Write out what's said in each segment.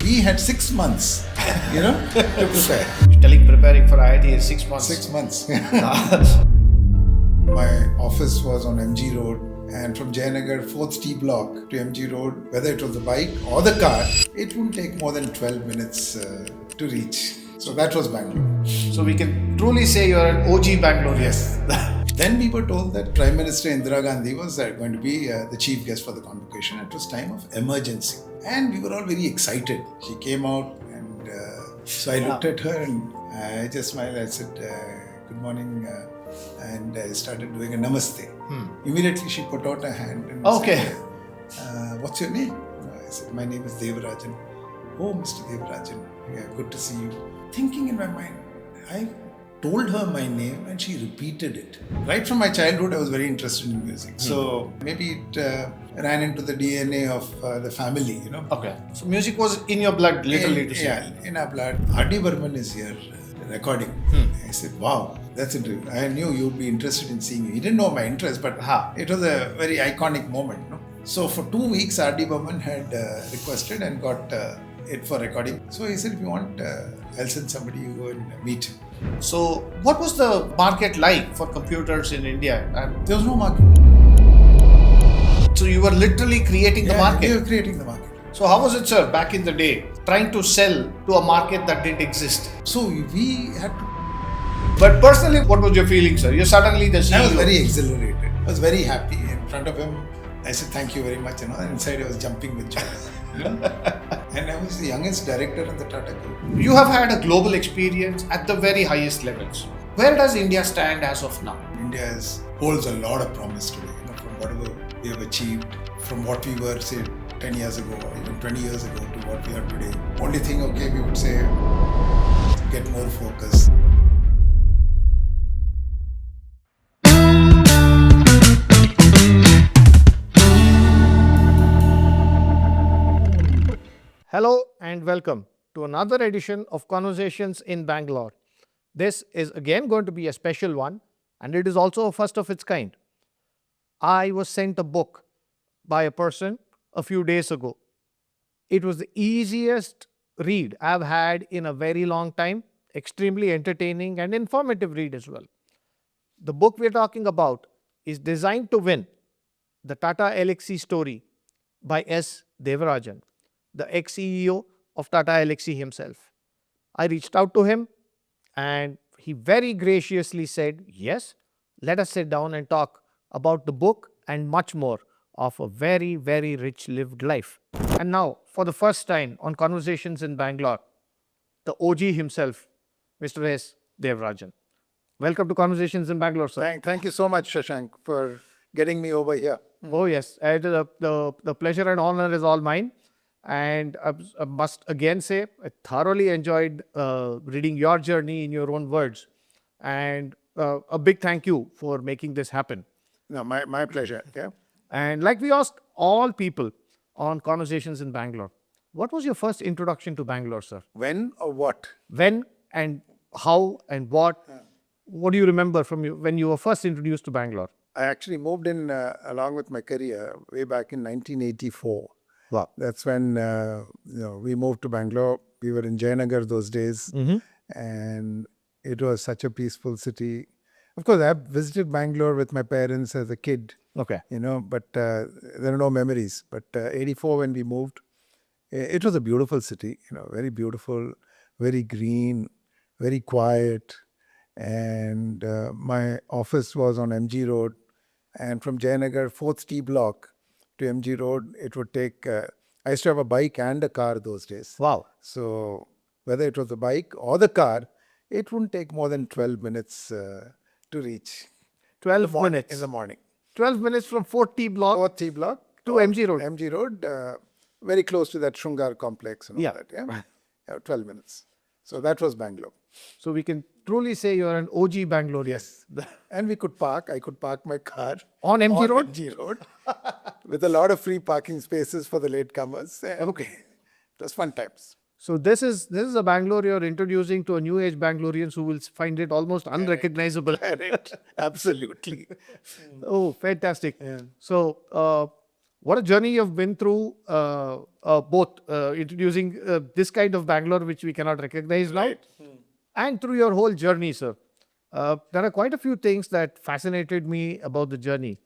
We had 6 months, to prepare. You're telling preparing for IIT is 6 months. 6 months. My office was on MG Road, and from Jayanagar 4th T block to MG Road, whether it was the bike or the car, it wouldn't take more than 12 minutes to reach. So that was Bangalore. So we can truly say you're an OG Bangalore. Yes. Then we were told that Prime Minister Indira Gandhi was going to be the chief guest for the convocation. It was time of emergency. And we were all very excited. She came out and so I looked at her and I just smiled. I said, good morning. And I started doing a namaste. Immediately she put out her hand and said, what's your name? I said, my name is Devarajan. Oh, Mr. Devarajan, yeah, good to see you. Thinking in my mind, I told her my name and she repeated it. Right from my childhood, I was very interested in music. So maybe it ran into the DNA of the family, Okay. So music was in your blood, literally to say. Yeah, in our blood. R D Burman is here recording. I said, wow, that's interesting. I knew you'd be interested in seeing you. He didn't know my interest, but it was a very iconic moment. So for 2 weeks, R D Burman had requested and got it for recording. So he said, if you want, I'll send somebody, you go and meet him. So what was the market like for computers in India? There was no market. So you were literally creating the market? We were creating the market. So how was it, sir, back in the day, trying to sell to a market that didn't exist? So we had to... But personally, what was your feeling, sir? You're suddenly the CEO. I was very exhilarated. I was very happy. In front of him, I said, thank you very much. And inside I was jumping with joy. And I was the youngest director in the Tata Group. You have had a global experience at the very highest levels. Where does India stand as of now? India holds a lot of promise today, from whatever we have achieved, from what we were, say, 10 years ago or even 20 years ago to what we are today. Only thing, we would say, get more focus. Hello and welcome to another edition of Conversations in Bangalore. This is again going to be a special one, and it is also a first of its kind. I was sent a book by a person a few days ago. It was the easiest read I've had in a very long time, extremely entertaining and informative read as well. The book we're talking about is Designed to Win, the Tata Elxsi story by S. Devarajan, the ex-CEO of Tata Elxsi himself. I reached out to him and he very graciously said, yes, let us sit down and talk about the book and much more of a very, very rich lived life. And now, for the first time on Conversations in Bangalore, the OG himself, Mr. S. Devarajan. Welcome to Conversations in Bangalore, sir. Thank you so much, Shashank, for getting me over here. Oh, yes. The pleasure and honor is all mine. And I must again say, I thoroughly enjoyed reading your journey in your own words. And a big thank you for making this happen. No, my pleasure. Yeah. And like we asked all people on Conversations in Bangalore, what was your first introduction to Bangalore, sir? When or what? When and how and what? What do you remember from when you were first introduced to Bangalore? I actually moved in along with my career way back in 1984. Wow. That's when we moved to Bangalore. We were in Jayanagar those days, and it was such a peaceful city. Of course, I visited Bangalore with my parents as a kid. Okay. But there are no memories. But 84 when we moved, it was a beautiful city. Very beautiful, very green, very quiet. And my office was on MG Road, and from Jayanagar 4th T block to MG Road, it would take, I used to have a bike and a car those days. Wow. So whether it was the bike or the car, it wouldn't take more than 12 minutes to reach. 12 minutes. In the morning. 12 minutes from 4th T block 4th T block to MG Road. MG Road, very close to that Shungar complex and all Yeah. that. Yeah, 12 minutes. So that was Bangalore. So we can truly say you're an OG Bangalore. Yes. And we could park. I could park my car On MG Road? MG Road with a lot of free parking spaces for the latecomers. Okay. It was fun times. So this is a Bangalore you're introducing to a new age Bangaloreans who will find it almost unrecognizable. Correct. Absolutely. Oh, fantastic. So What a journey you've been through, both introducing this kind of Bangalore, which we cannot recognize now, and through your whole journey, sir. There are quite a few things that fascinated me about the journey.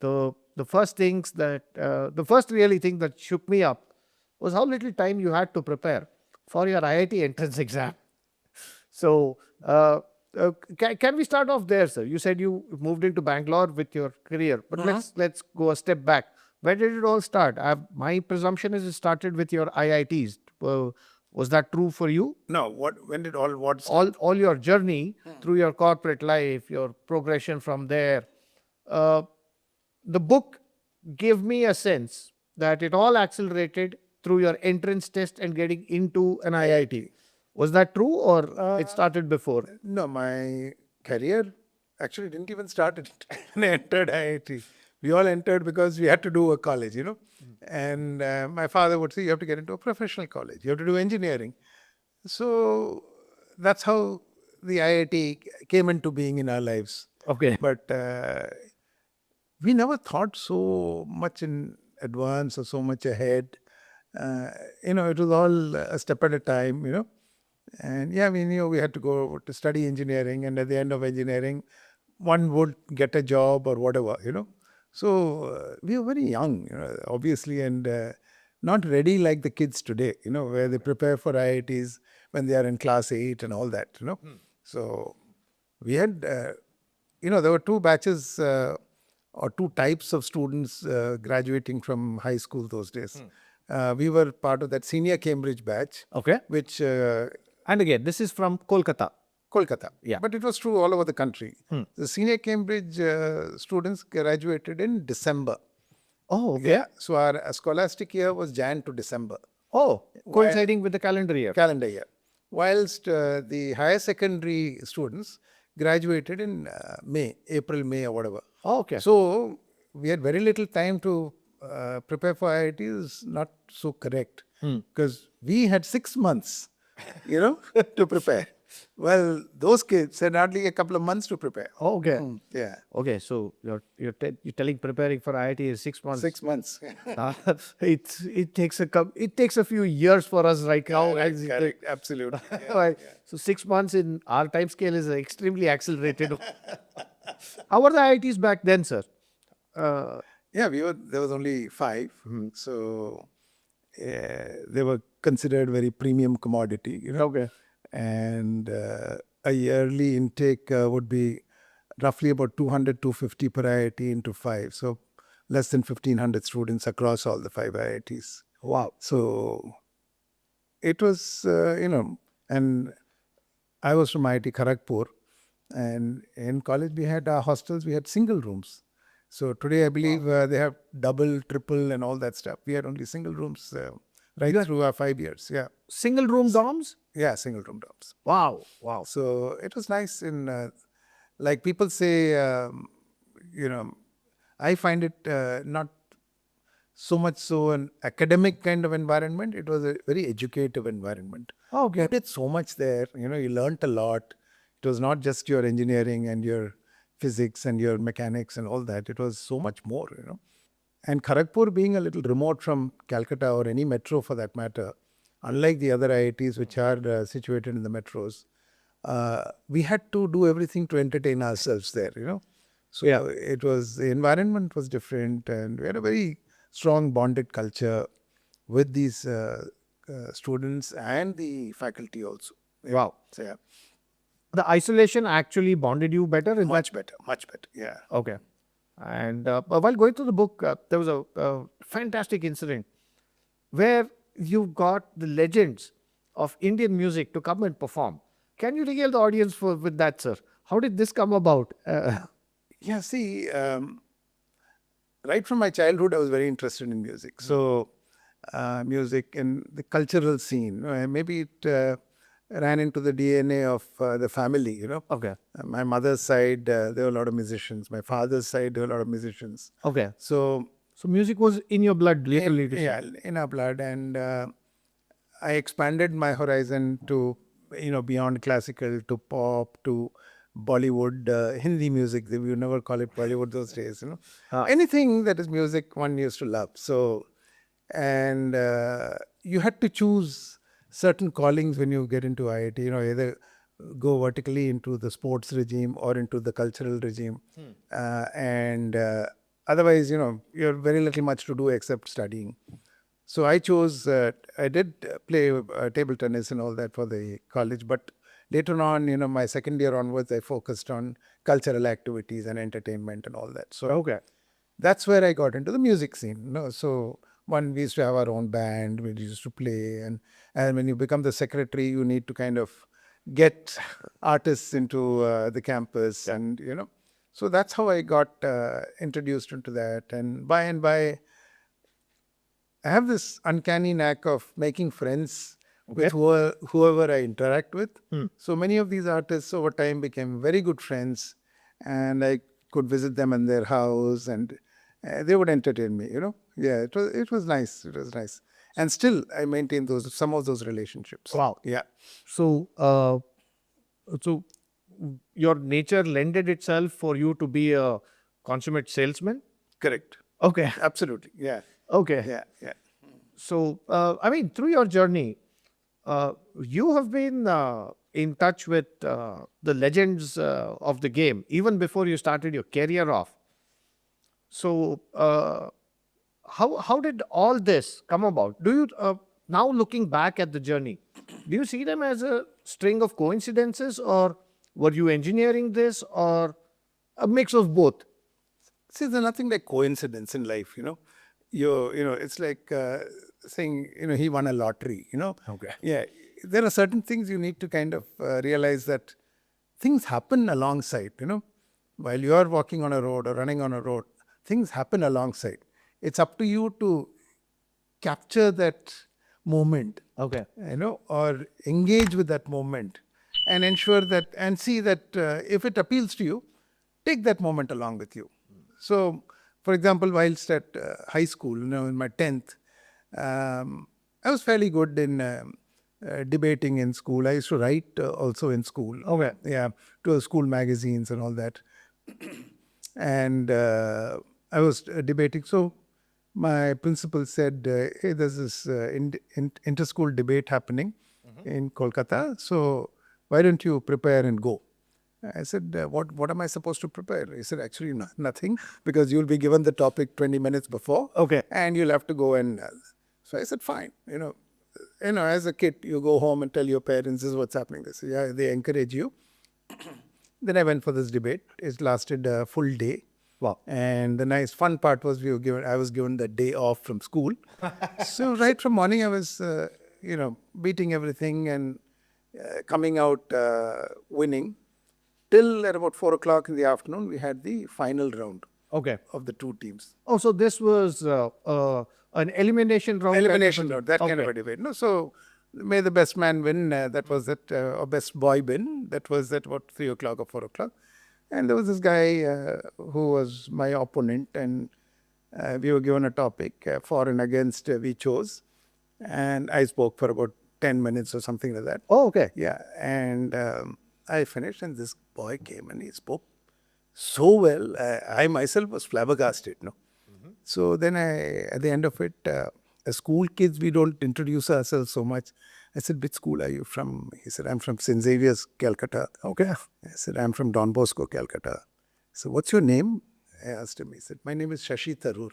The first things that the first really thing that shook me up was how little time you had to prepare for your IIT entrance exam. So, can we start off there, sir? You said you moved into Bangalore with your career, but let's go a step back. Where did it all start? My presumption is it started with your IITs. Was that true for you? No, when did what All your journey through your corporate life, your progression from there. Uh, the book gave me a sense that it all accelerated through your entrance test and getting into an IIT. Was that true, or it started before? No, my career actually didn't even start when I entered IIT. We all entered because we had to do a college, And my father would say, you have to get into a professional college. You have to do engineering. So that's how the IIT came into being in our lives. Okay. But we never thought so much in advance or so much ahead. It was all a step at a time, And yeah, we knew we had to go to study engineering, and at the end of engineering, one would get a job or whatever. So we were very young, obviously, and not ready like the kids today, where they prepare for IITs when they are in class 8 and all that. So we had, there were two batches or two types of students graduating from high school those days. We were part of that senior Cambridge batch, Okay. which And again, this is from Kolkata. Kolkata. Yeah. But it was true all over the country. The senior Cambridge students graduated in December. Oh, okay. Yeah. So our scholastic year was Jan to December, Oh, coinciding with the calendar year. calendar year. Whilst the higher secondary students graduated in April, May or whatever. Oh, okay. So we had very little time to prepare for IIT is not so correct because we had 6 months, to prepare. Well, those kids had hardly a couple of months to prepare. Oh, okay. Yeah, Okay, so you're telling preparing for IIT is 6 months. 6 months. It takes a few years for us right now. Correct. Absolutely. Right. So 6 months in our time scale is extremely accelerated. How were the IITs back then, sir? Yeah, there was only 5. So they were considered very premium commodity, Okay. And a yearly intake would be roughly about 200, 250 per IIT into 5. So less than 1,500 students across all the 5 IITs. Wow. So it was, and I was from IIT Kharagpur, and in college we had our hostels, we had single rooms. So today I believe they have double, triple and all that stuff. We had only single rooms through our 5 years. Yeah. Single room dorms? Yeah, single room dorms. Wow. Wow. So it was nice in, like people say, I find it not so much so an academic kind of environment. It was a very educative environment. Okay. You did so much there. You learnt a lot. It was not just your engineering and your physics and your mechanics and all that. It was so much more, And Kharagpur being a little remote from Calcutta or any metro for that matter, unlike the other IITs which are situated in the metros, we had to do everything to entertain ourselves there, So the environment was different, and we had a very strong bonded culture with these students and the faculty also. Wow. So yeah, The isolation actually bonded you better? much better, yeah. Okay. And while going through the book, there was a fantastic incident where you got the legends of Indian music to come and perform. Can you regale the audience with that, sir? How did this come about? Yeah, see, right from my childhood, I was very interested in music. So, music and the cultural scene, maybe it ran into the DNA of the family, Okay. My mother's side, there were a lot of musicians. My father's side, there were a lot of musicians. Okay. So music was in your blood, literally. yeah, in our blood. And I expanded my horizon to, beyond classical, to pop, to Bollywood, Hindi music. We would never call it Bollywood those days, Anything that is music, one used to love. So, and you had to choose certain callings when you get into IIT, either go vertically into the sports regime or into the cultural regime. And otherwise, you're very little much to do except studying. So I chose, I did play table tennis and all that for the college, but later on, my second year onwards, I focused on cultural activities and entertainment and all that. So that's where I got into the music scene. So we used to have our own band, we used to play, and when you become the secretary, you need to kind of get artists into the campus, and so that's how I got introduced into that. And by, I have this uncanny knack of making friends with whoever I interact with. So many of these artists over time became very good friends, and I could visit them in their house, and they would entertain me. Yeah, it was nice. It was nice, and still I maintain some of those relationships. Wow. Yeah. So, so your nature lended itself for you to be a consummate salesman? Correct. Okay. Absolutely. Yeah. Okay. Yeah. Yeah. So, through your journey, you have been in touch with the legends of the game even before you started your career off. So, how did all this come about? Do you now looking back at the journey, do you see them as a string of coincidences, or were you engineering this, or a mix of both? See, there's nothing like coincidence in life, it's like saying, he won a lottery, Okay. Yeah, there are certain things you need to kind of realize that things happen alongside, while you are walking on a road or running on a road, things happen alongside. It's up to you to capture that moment, Okay. or engage with that moment and ensure that, and see that if it appeals to you, take that moment along with you. So, for example, whilst at high school, in my 10th, I was fairly good in debating in school. I used to write also in school. Okay. Yeah, to school magazines and all that. And I was debating. So my principal said, hey, there's this inter-school debate happening in Kolkata. So why don't you prepare and go? I said, what am I supposed to prepare? He said, actually, nothing, because you'll be given the topic 20 minutes before. Okay. And you'll have to go and... so I said, fine. As a kid, you go home and tell your parents, this is what's happening. They say, yeah, they encourage you. Then I went for this debate. It lasted a full day. Wow. And the nice fun part was I was given the day off from school. So right from morning, I was, beating everything and coming out winning. Till at about 4 o'clock in the afternoon, we had the final round. Okay. Of the two teams. Oh, so this was an elimination round? Elimination round, that kind of a debate. So, may the best man win, that was it, or best boy win, that was at about 3 o'clock or 4 o'clock. And there was this guy who was my opponent, and we were given a topic, for and against, we chose. And I spoke for about 10 minutes or something like that. Oh, okay. Yeah, and I finished, and this boy came and he spoke so well. I myself was flabbergasted, So then at the end of it, as school kids, we don't introduce ourselves so much. I said, which school are you from? He said, I'm from St. Xavier's, Calcutta. Okay. I said, I'm from Don Bosco, Calcutta. So what's your name? I asked him. He said, my name is Shashi Tharoor.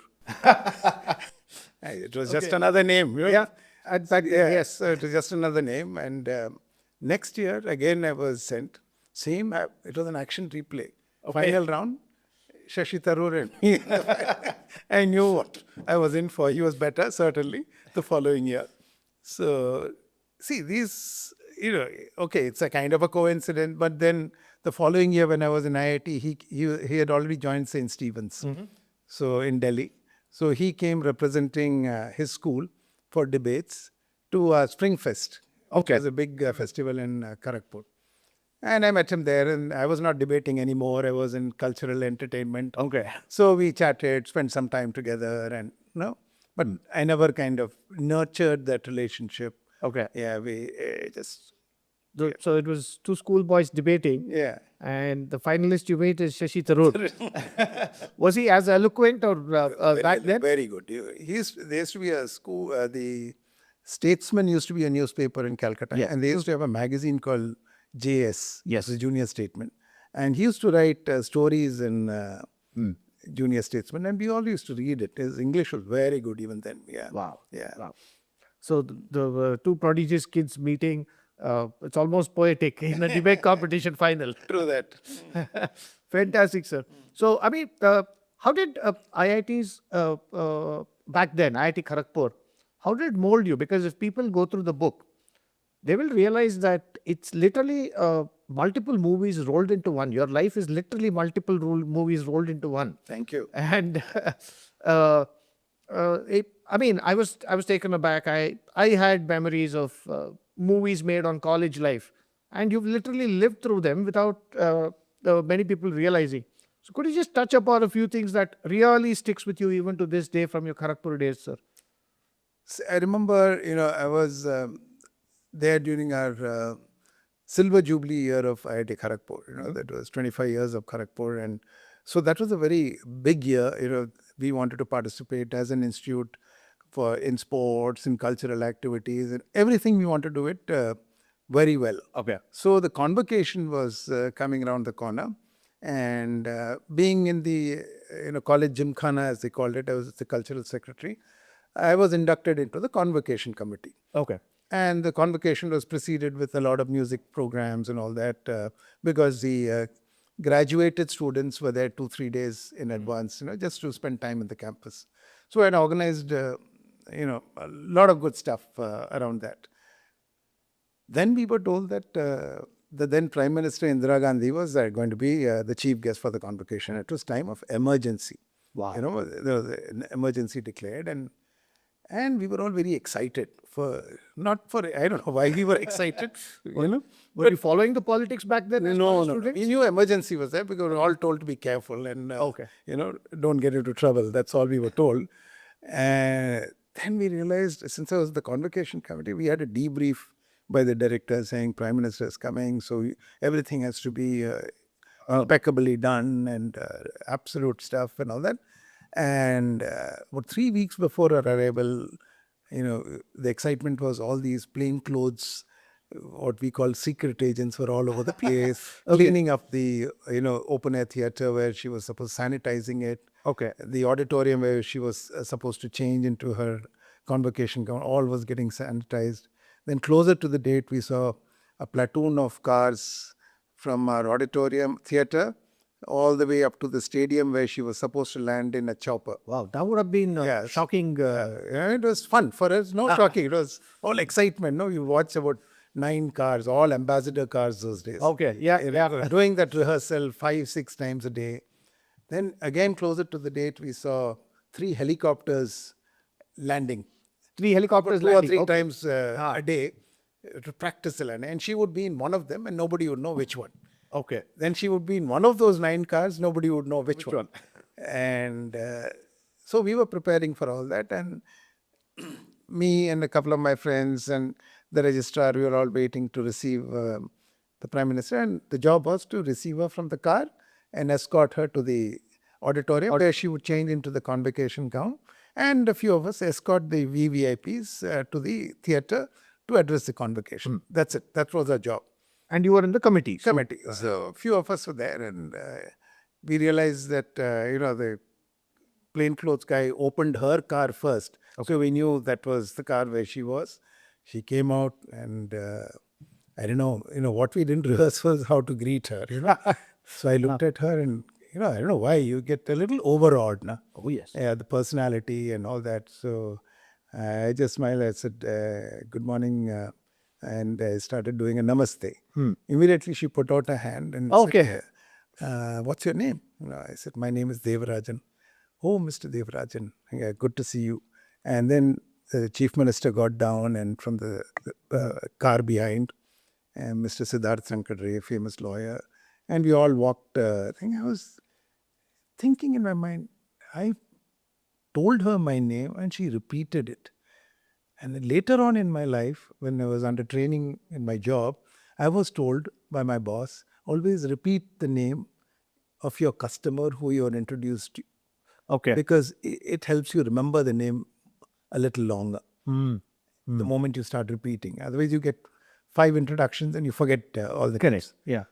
It was just another name. Yeah. Yes, it was just another name. And next year, again, I was sent. Same, it was an action replay. Final round, Shashi Tharoor and me. I knew what I was in for. He was better, certainly, the following year. So, see, these, okay, it's a kind of a coincidence, but then the following year when I was in IIT, he had already joined St. Stephen's, so in Delhi. So he came representing his school for debates to Spring Fest. Okay. It was a big festival in Kharagpur. And I met him there, and I was not debating anymore. I was in cultural entertainment. Okay. So we chatted, spent some time together, and but I never kind of nurtured that relationship. Okay. Yeah, we just So it was two schoolboys debating. Yeah. And the finalist you made is Shashi Tharoor. Was he as eloquent or back then? Very good. There used to be a school, the Statesmen used to be a newspaper in Calcutta, Yeah. and they used to have a magazine called JS, Yes. the Junior Statesman. And he used to write stories in Junior Statesman, and we all used to read it. His English was very good even then. Yeah. Wow. Yeah. Wow. So the two prodigious kids meeting, it's almost poetic in a debate competition final. True that. Fantastic, sir. So, I mean, how did IITs back then, IIT Kharagpur, how did it mold you? Because if people go through the book, they will realize that it's literally multiple movies rolled into one. Your life is literally multiple movies rolled into one. Thank you. And I was taken aback. I had memories of movies made on college life, and you've literally lived through them without many people realizing. So could you just touch upon a few things that really sticks with you even to this day from your Kharagpur days, sir? I remember, I was there during our silver jubilee year of IIT Kharagpur. That was 25 years of Kharagpur, and so that was a very big year. We wanted to participate as an institute in sports, in cultural activities, and everything. We wanted to do it very well. Okay. So the convocation was coming around the corner, and being in the college gymkhana, as they called it, I was the cultural secretary. I was inducted into the convocation committee. Okay. And the convocation was preceded with a lot of music programs and all that because the graduated students were there 2-3 days in advance, just to spend time in the campus. So I had organized, a lot of good stuff around that. Then we were told that the then Prime Minister Indira Gandhi was going to be the chief guest for the convocation. It was time of emergency. Wow. There was an emergency declared, and we were all very excited I don't know why we were excited, Were you following the politics back then? as No. college students? We knew emergency was there because we were all told to be careful and, Okay. don't get into trouble. That's all we were told. And then we realized, since I was the convocation committee, we had a debrief by the director saying Prime Minister is coming, so everything has to be impeccably done and absolute stuff and all that. And about 3 weeks before our arrival, the excitement was all these plainclothes, what we call secret agents, were all over the place, cleaning up the open air theater where she was supposed sanitizing it. Okay. The auditorium where she was supposed to change into her convocation gown, all was getting sanitized. Then closer to the date, we saw a platoon of cars from our auditorium theater all the way up to the stadium where she was supposed to land in a chopper. Wow, that would have been shocking. It was fun for us. No shocking. It was all excitement. No, you watch about 9 cars, all ambassador cars those days. Okay, yeah. Doing that rehearsal 5-6 times a day. Then again, closer to the date, we saw 3 helicopters landing. 3 helicopters 2 or landing. 3 Okay. times a day to practice the landing. And she would be in one of them and nobody would know which one. Okay. Then she would be in one of those 9 cars, nobody would know which one. And so we were preparing for all that, and me and a couple of my friends and the registrar, we were all waiting to receive the Prime Minister, and the job was to receive her from the car and escort her to the auditorium where she would change into the convocation gown, and a few of us escort the VVIPs to the theatre to address the convocation. That's it. That was our job. And you were in the committee. Committee. So a few of us were there, and we realized that the plainclothes guy opened her car first. Okay. So we knew that was the car where she was. She came out, and I don't know, what we didn't rehearse was how to greet her. So I looked at her, and I don't know why you get a little overawed, na? Oh yes. Yeah, the personality and all that. So I just smiled. I said, "Good morning." And I started doing a namaste. Immediately she put out her hand and Okay. said, "What's your name?" I said, "My name is Devarajan." "Oh, Mr. Devarajan, yeah, good to see you." And then the Chief Minister got down, and from the car behind, and Mr. Siddharth Shankar, a famous lawyer, and we all walked. I was thinking in my mind, I told her my name and she repeated it. And then later on in my life, when I was under training in my job, I was told by my boss, always repeat the name of your customer who you are introduced to, Okay. because it helps you remember the name a little longer the moment you start repeating. Otherwise, you get 5 introductions and you forget all the Correct. names. Yeah.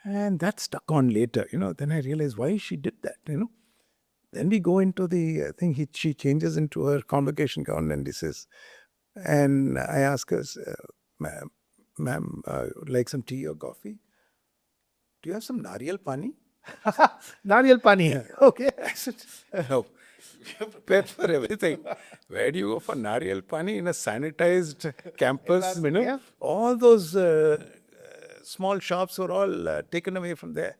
And that stuck on later, Then I realized why she did that, Then we go into the thing. She changes into her convocation gown and he says, and I ask her, ma'am, like some tea or coffee? Do you have some nariyal pani? Nariyal pani. Okay. I said, no, you're prepared for everything. Where do you go for nariyal pani in a sanitized campus? Yeah. All those small shops were all taken away from there.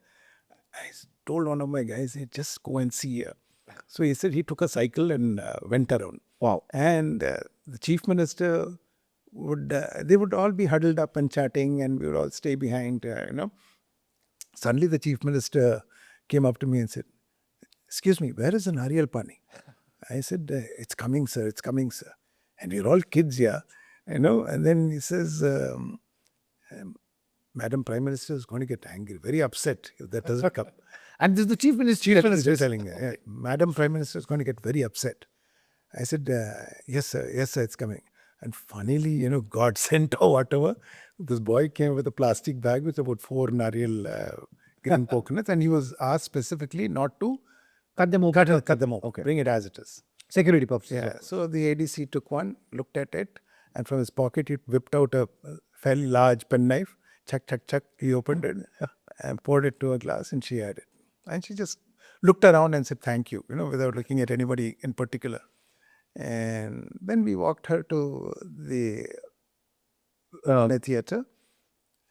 I told one of my guys, hey, just go and see her. So he said he took a cycle and went around. Wow. And the chief minister they would all be huddled up and chatting, and we would all stay behind, Suddenly the chief minister came up to me and said, excuse me, where is the nariyal pani? I said, it's coming, sir, it's coming, sir. And we're all kids here, And then he says, Madam Prime Minister is going to get angry, very upset if that doesn't come. And this is the chief minister. Chief Minister is telling me, Madam Prime Minister is going to get very upset. I said, yes, sir, it's coming. And funnily, God sent or whatever, this boy came with a plastic bag with about 4 nariyal green coconuts, and he was asked specifically not to Cut them open. cut them open. Okay. Bring it as it is. Security purposes. Yeah. So the ADC took one, looked at it, and from his pocket he whipped out a fairly large penknife. Chuck. He opened it and poured it to a glass, and she had it. And she just looked around and said thank you, without looking at anybody in particular. And then we walked her to the theater,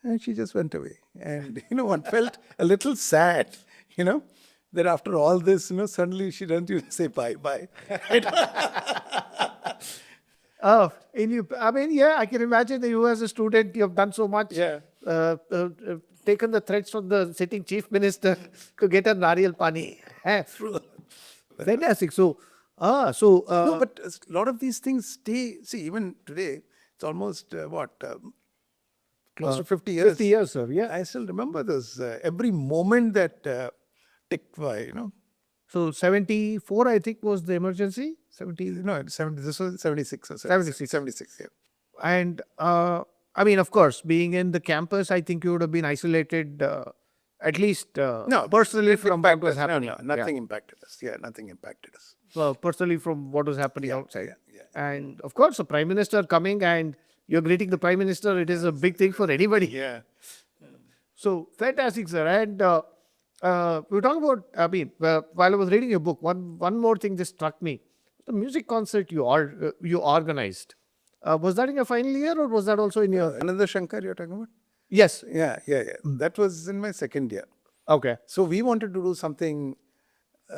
and she just went away. And one felt a little sad, that after all this, suddenly she doesn't even say bye. Oh, I can imagine that you as a student, you have done so much. Yeah. Taken the threats from the sitting chief minister to get a nariyal pani. Fantastic. So, No, but a lot of these things stay. See, even today, it's almost close to 50 years. 50 years, sir. Yeah. I still remember this. Every moment that ticked by, So 74, I think, was the emergency. 70. No, 70. This was 76 or 76. 76. Yeah. And of course, being in the campus, I think you would have been isolated, at least personally from what was happening. No, nothing impacted us. Yeah, nothing impacted us. Personally from what was happening outside. Yeah. And of course, the Prime Minister coming and you're greeting the Prime Minister, it is a big thing for anybody. Yeah. So, fantastic, sir. And we were talking about, while I was reading your book, one more thing just struck me. The music concert you organized. Was that in your final year or was that also in your... Ananda Shankar you're talking about? Yes. Yeah. That was in my second year. Okay. So we wanted to do something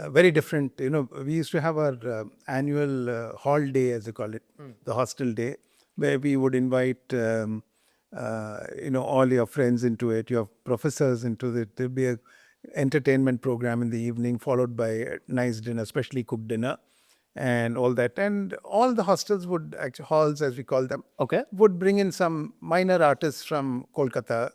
very different. We used to have our annual hall day, as they call it, the hostel day, where we would invite, all your friends into it, your professors into it. There'd be a entertainment program in the evening, followed by a nice dinner, specially cooked dinner, and all that. And all the hostels would, actually, halls as we call them, Okay. would bring in some minor artists from Kolkata.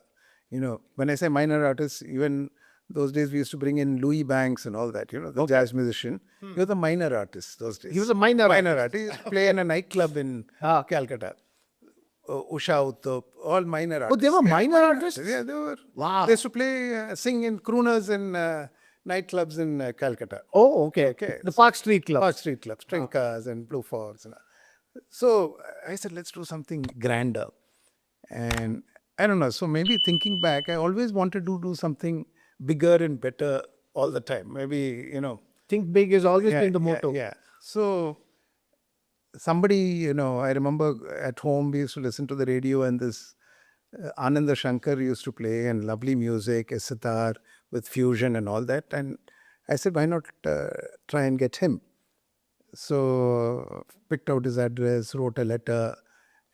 When I say minor artists, even those days we used to bring in Louis Banks and all that, the jazz musician. He was a minor artist those days. He was a minor artist. He used to play in a nightclub in Calcutta. Usha Uttop, all minor artists. Oh, they were minor artists? Yeah, they were. Wow. They used to play, sing in crooners in nightclubs in Calcutta. Oh, okay. Okay. The Park Street Club. Park Street Clubs, Trinkas and Blue Fox. So I said, let's do something grander. And I don't know, so maybe thinking back, I always wanted to do something bigger and better all the time. Maybe, Think big is always been the motto. Yeah. So somebody, I remember at home we used to listen to the radio and this Ananda Shankar used to play and lovely music, a sitar with fusion and all that. And I said, why not try and get him? So picked out his address, wrote a letter.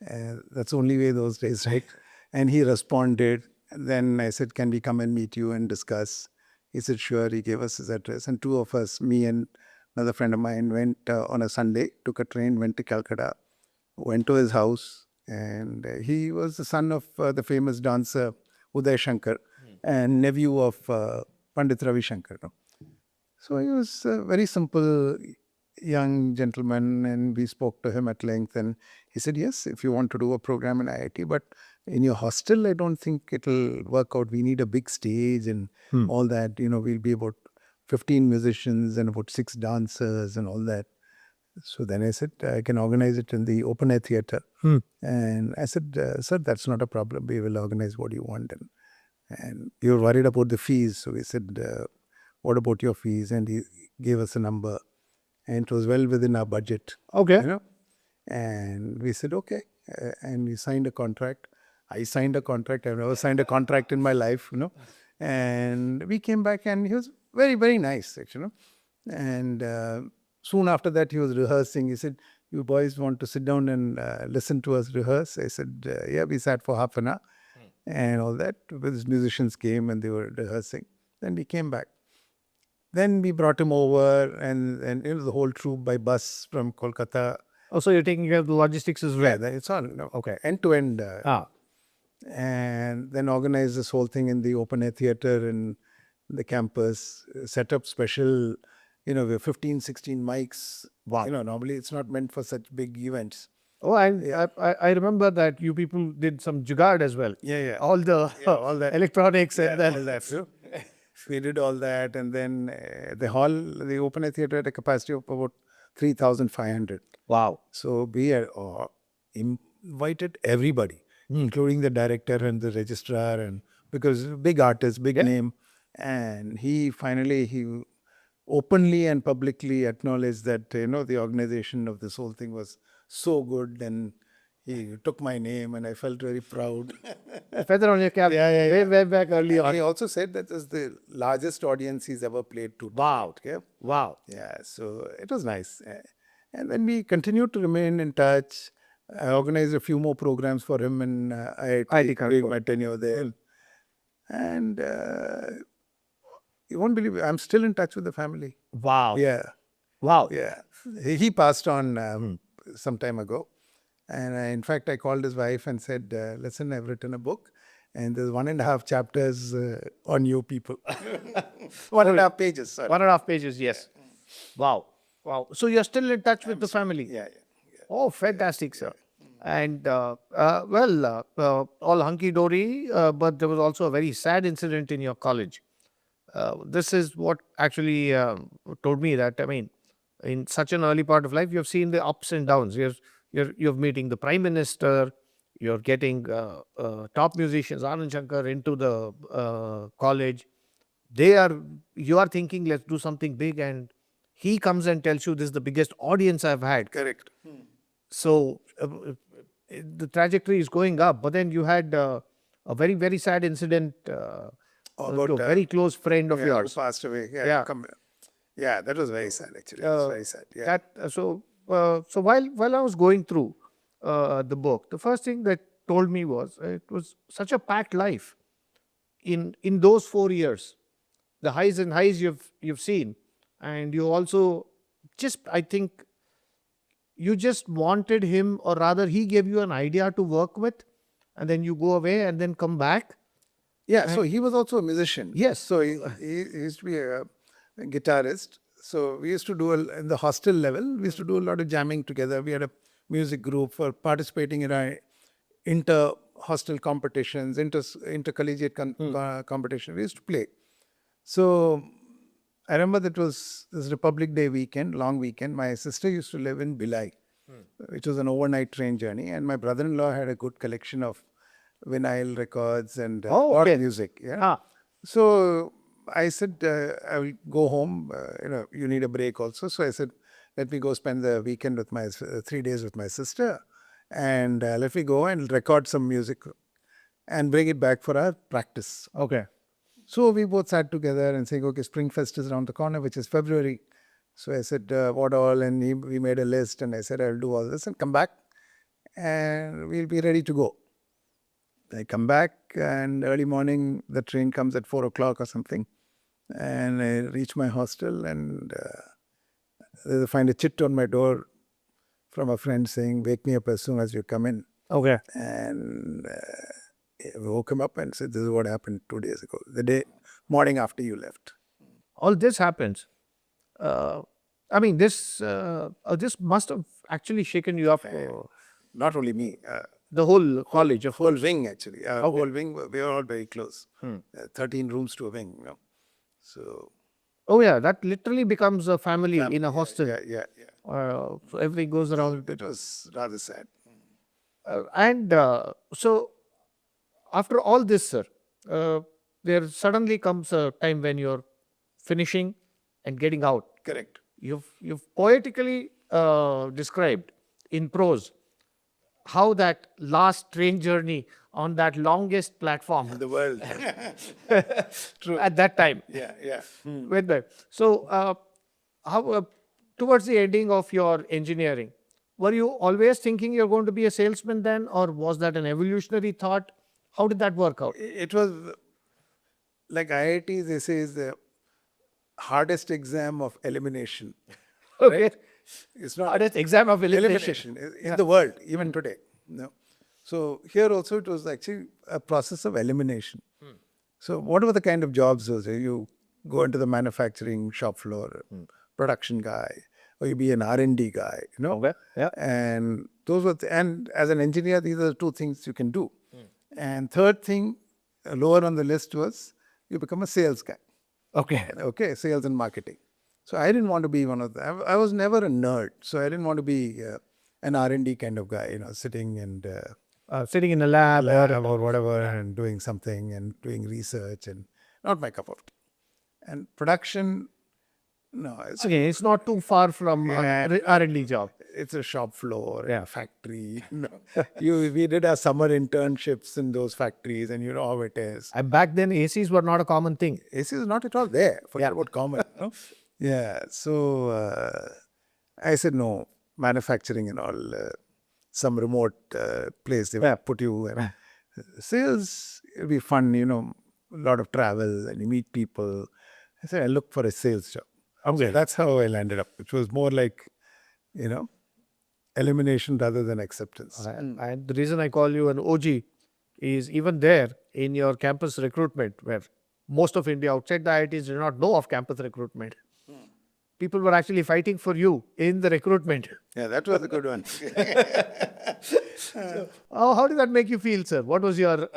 That's the only way those days, right? And he responded. Then I said, can we come and meet you and discuss? He said, sure. He gave us his address. And two of us, me and another friend of mine, went on a Sunday, took a train, went to Calcutta, went to his house, And he was the son of the famous dancer Uday Shankar and nephew of Pandit Ravi Shankar. No? So he was a very simple young gentleman, and we spoke to him at length, and he said, yes, if you want to do a program in IIT, but in your hostel, I don't think it'll work out. We need a big stage and all that. You know, we'll be about 15 musicians and about 6 dancers and all that. So then I said, I can organize it in the open air theatre. And I said, sir, that's not a problem. We will organize what you want. And we were worried about the fees. So we said, what about your fees? And he gave us a number. And it was well within our budget. Okay. You know? And we said, okay. And we signed a contract. I signed a contract. I've never signed a contract in my life, you know. And we came back, and he was very, very nice, actually. And soon after that, he was rehearsing. He said, you boys want to sit down and listen to us rehearse? I said, yeah, we sat for half an hour and all that. His musicians came and they were rehearsing. Then we came back. Then we brought him over, and it was the whole troupe by bus from Kolkata. Oh, so you're taking care of the logistics as well? Yeah, it's all okay, end to end. And then organized this whole thing in the open air theatre in the campus, set up special, you know, we have 15, 16 mics. Wow. You know, normally it's not meant for such big events. Oh, I remember that you people did some jugaad as well. Yeah. All the all that. electronics and then all that. So we did all that, and then the open air theatre had a capacity of about 3,500. Wow. So we had invited everybody, including the director and the registrar, and because big artist, big name, and he openly and publicly acknowledged that the organization of this whole thing was so good, and he took my name, and I felt very proud. Feather on your cap. Yeah. Way back early on. He also said that this is the largest audience he's ever played to. Wow. Okay? Wow. Yeah, so it was nice. And then we continued to remain in touch. I organized a few more programs for him in IIT during my tenure there. And you won't believe it, I'm still in touch with the family. Wow. Yeah. Wow. Yeah. He passed on some time ago. And in fact, I called his wife and said, listen, I've written a book. And there's 1.5 chapters on you people. 1.5 pages, sorry. 1.5 pages, yes. Wow. Wow. So you're still in touch with the family? Yeah. Oh, fantastic, sir. And all hunky-dory, but there was also a very sad incident in your college. This is what actually told me that, I mean, in such an early part of life, you've seen the ups and downs. You're meeting the Prime Minister, you're getting top musicians, Ananda Shankar, into the college. You are thinking, let's do something big, and he comes and tells you this is the biggest audience I've had. Correct. So the trajectory is going up, but then you had a very, very sad incident to a very close friend of yours. Who passed away. Yeah, that was very sad actually. It was very sad. Yeah. So while I was going through the book, the first thing that told me was it was such a packed life in those 4 years. The highs and highs you've seen, and you also I think you just wanted him, or rather he gave you an idea to work with, and then you go away and then come back. Yeah, so he was also a musician. Yes. So he used to be a guitarist. So we used to do, in the hostel level, we used to do a lot of jamming together. We had a music group for participating in our inter-hostel competitions, intercollegiate competition. We used to play. So I remember that was this Republic Day weekend, long weekend. My sister used to live in Bhilai, which was an overnight train journey. And my brother-in-law had a good collection of vinyl records and music. Yeah. So I said, I will go home. You need a break also. So I said, let me go spend the weekend with 3 days with my sister. And let me go and record some music and bring it back for our practice. Okay. So we both sat together and saying, okay, Spring Fest is around the corner, which is February. So I said, what all? And we made a list, and I said, I'll do all this and come back and we'll be ready to go. I come back, and early morning, the train comes at 4 o'clock or something. And I reach my hostel, and I find a chit on my door from a friend saying, wake me up as soon as you come in. Okay. And I woke him up and said, "This is what happened 2 days ago, the morning after you left." All this happens. Uh, I mean, this must have actually shaken you up. Not only me, The whole college, of whole course. wing actually. Whole wing, we were all very close. 13 rooms to a wing, So Oh yeah, that literally becomes a family in a hostel. yeah. So everything goes around. It was rather sad. So after all this, sir, there suddenly comes a time when you're finishing and getting out. Correct. You've poetically described in prose how that last train journey on that longest platform The world. at that time Yeah. went by. So, how towards the ending of your engineering, were you always thinking you're going to be a salesman then, or was that an evolutionary thought? How did that work out? It was like IIT, they say, is the hardest exam of elimination. Okay, Right? It's not hardest exam of elimination. in the world, even today. So here also it was actually a process of elimination. So whatever the kind of jobs those are, you go into the manufacturing shop floor, production guy, or you be an R&D guy, Okay, yeah. And those were, and as an engineer, these are the two things you can do. And third thing, lower on the list was you become a sales guy. Okay, sales and marketing. So I didn't want to be one of them. I was never a nerd, so I didn't want to be an R&D kind of guy, sitting and Sitting in a lab. or whatever and doing something and doing research, and not my cup of tea. And production, no, Okay, it's not too far from R&D job. it's a shop floor, factory. We did our summer internships in those factories, and you know how it is. And back then, ACs were not a common thing. AC is not at all there. Forget about common. Yeah. So I said no, manufacturing and all, some remote place they will put you. Sales, it'll be fun, a lot of travel and you meet people. I said I look for a sales job. Okay. So that's how I landed up. It was more like, elimination rather than acceptance. And the reason I call you an OG is even there in your campus recruitment, where most of India outside the IITs did not know of campus recruitment. People were actually fighting for you in the recruitment. Yeah, that was a good one. How did that make you feel, sir? What was your,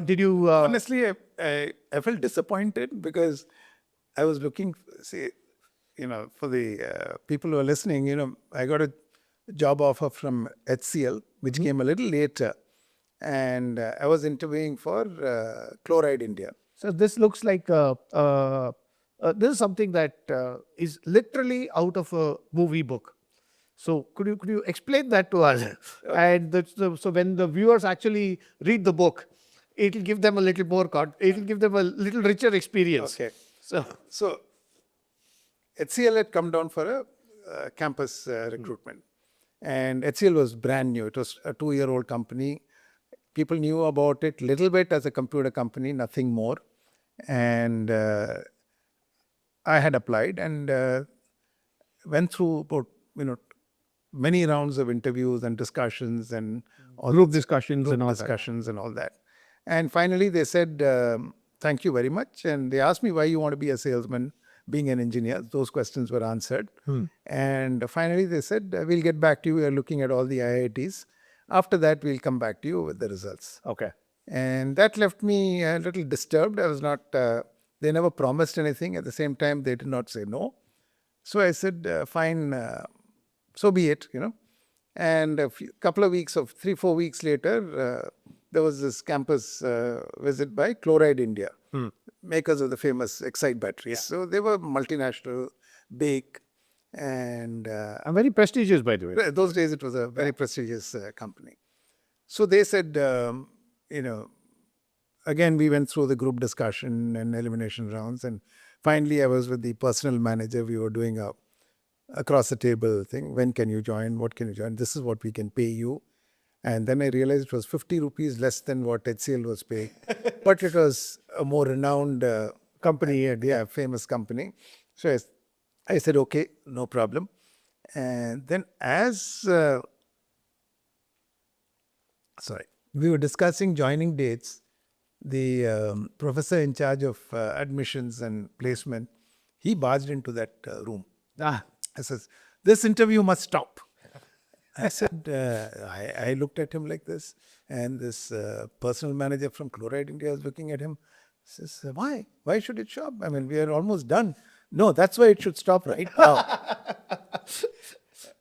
did you... Honestly, I felt disappointed because I was looking, for the people who are listening, I got a job offer from HCL, which came a little later. And I was interviewing for Chloride India. So this looks like, this is something that is literally out of a movie book. So could you explain that to us? And so when the viewers actually read the book, it'll give them a little more, it'll give them a little richer experience. Okay. So HCL had come down for a campus recruitment. And HCL was brand new. It was a 2-year-old company. People knew about it a little bit as a computer company, nothing more. And I had applied and went through about, many rounds of interviews and discussions and group discussions group and all discussions and all that. And finally they said, thank you very much. And they asked me why you want to be a salesman, being an engineer. Those questions were answered. And finally they said, we'll get back to you. We are looking at all the IITs. After that, we'll come back to you with the results. Okay. And that left me a little disturbed. I was not, they never promised anything. At the same time, they did not say no. So I said, fine, so be it, And a couple of weeks, 3-4 weeks later, there was this campus visit by Chloride India, makers of the famous Excite batteries. So they were multinational, big, and very prestigious, by the way. those days it was a very prestigious company. So they said, again, we went through the group discussion and elimination rounds. And finally, I was with the personal manager. We were doing a across the table thing. When can you join? What can you join? This is what we can pay you. And then I realized it was 50 rupees less than what HCL was paying. But it was a more renowned company, and famous company. So I said, okay, no problem. And then as we were discussing joining dates. The professor in charge of admissions and placement, he barged into that room. I says, "This interview must stop." I said, I looked at him like this, and this personal manager from Chloride India was looking at him. Says, "Why? Why should it stop? I mean, we are almost done." "No, that's why it should stop right now."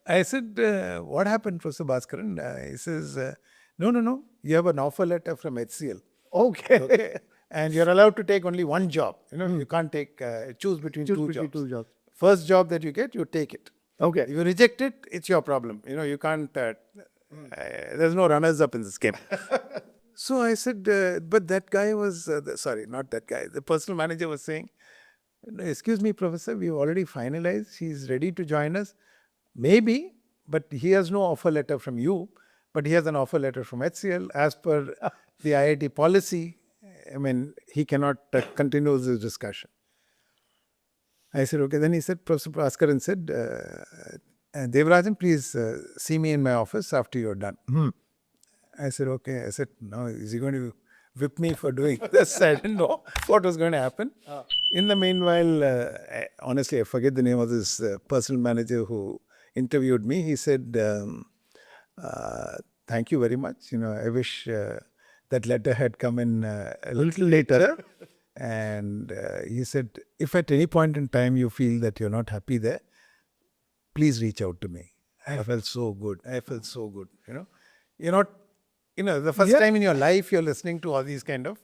I said, "What happened, Professor Bhaskaran?" He says, no. You have an offer letter from HCL. Okay. And you're allowed to take only one job. You can't take, choose between two jobs. First job that you get, you take it. Okay. If you reject it, it's your problem. You can't, there's no runners up in this game. So I said, but that guy was, sorry, not that guy. The personal manager was saying, "Excuse me, Professor, we've already finalized. He's ready to join us. Maybe, but he has no offer letter from you, but he has an offer letter from HCL. As per the IIT policy, I mean, he cannot continue this discussion." I said, "Okay." Then he said, Professor Bhaskaran said, "Devarajan, please see me in my office after you're done." I said, "Okay." I said, "No, is he going to whip me for doing this?" I didn't know what was going to happen. In the meanwhile, honestly, I forget the name of this personal manager who interviewed me. He said, "Thank you very much. I wish that letter had come in a little later." And he said, "If at any point in time you feel that you're not happy there, please reach out to me." I felt so good. You're not, the first time in your life you're listening to all these kind of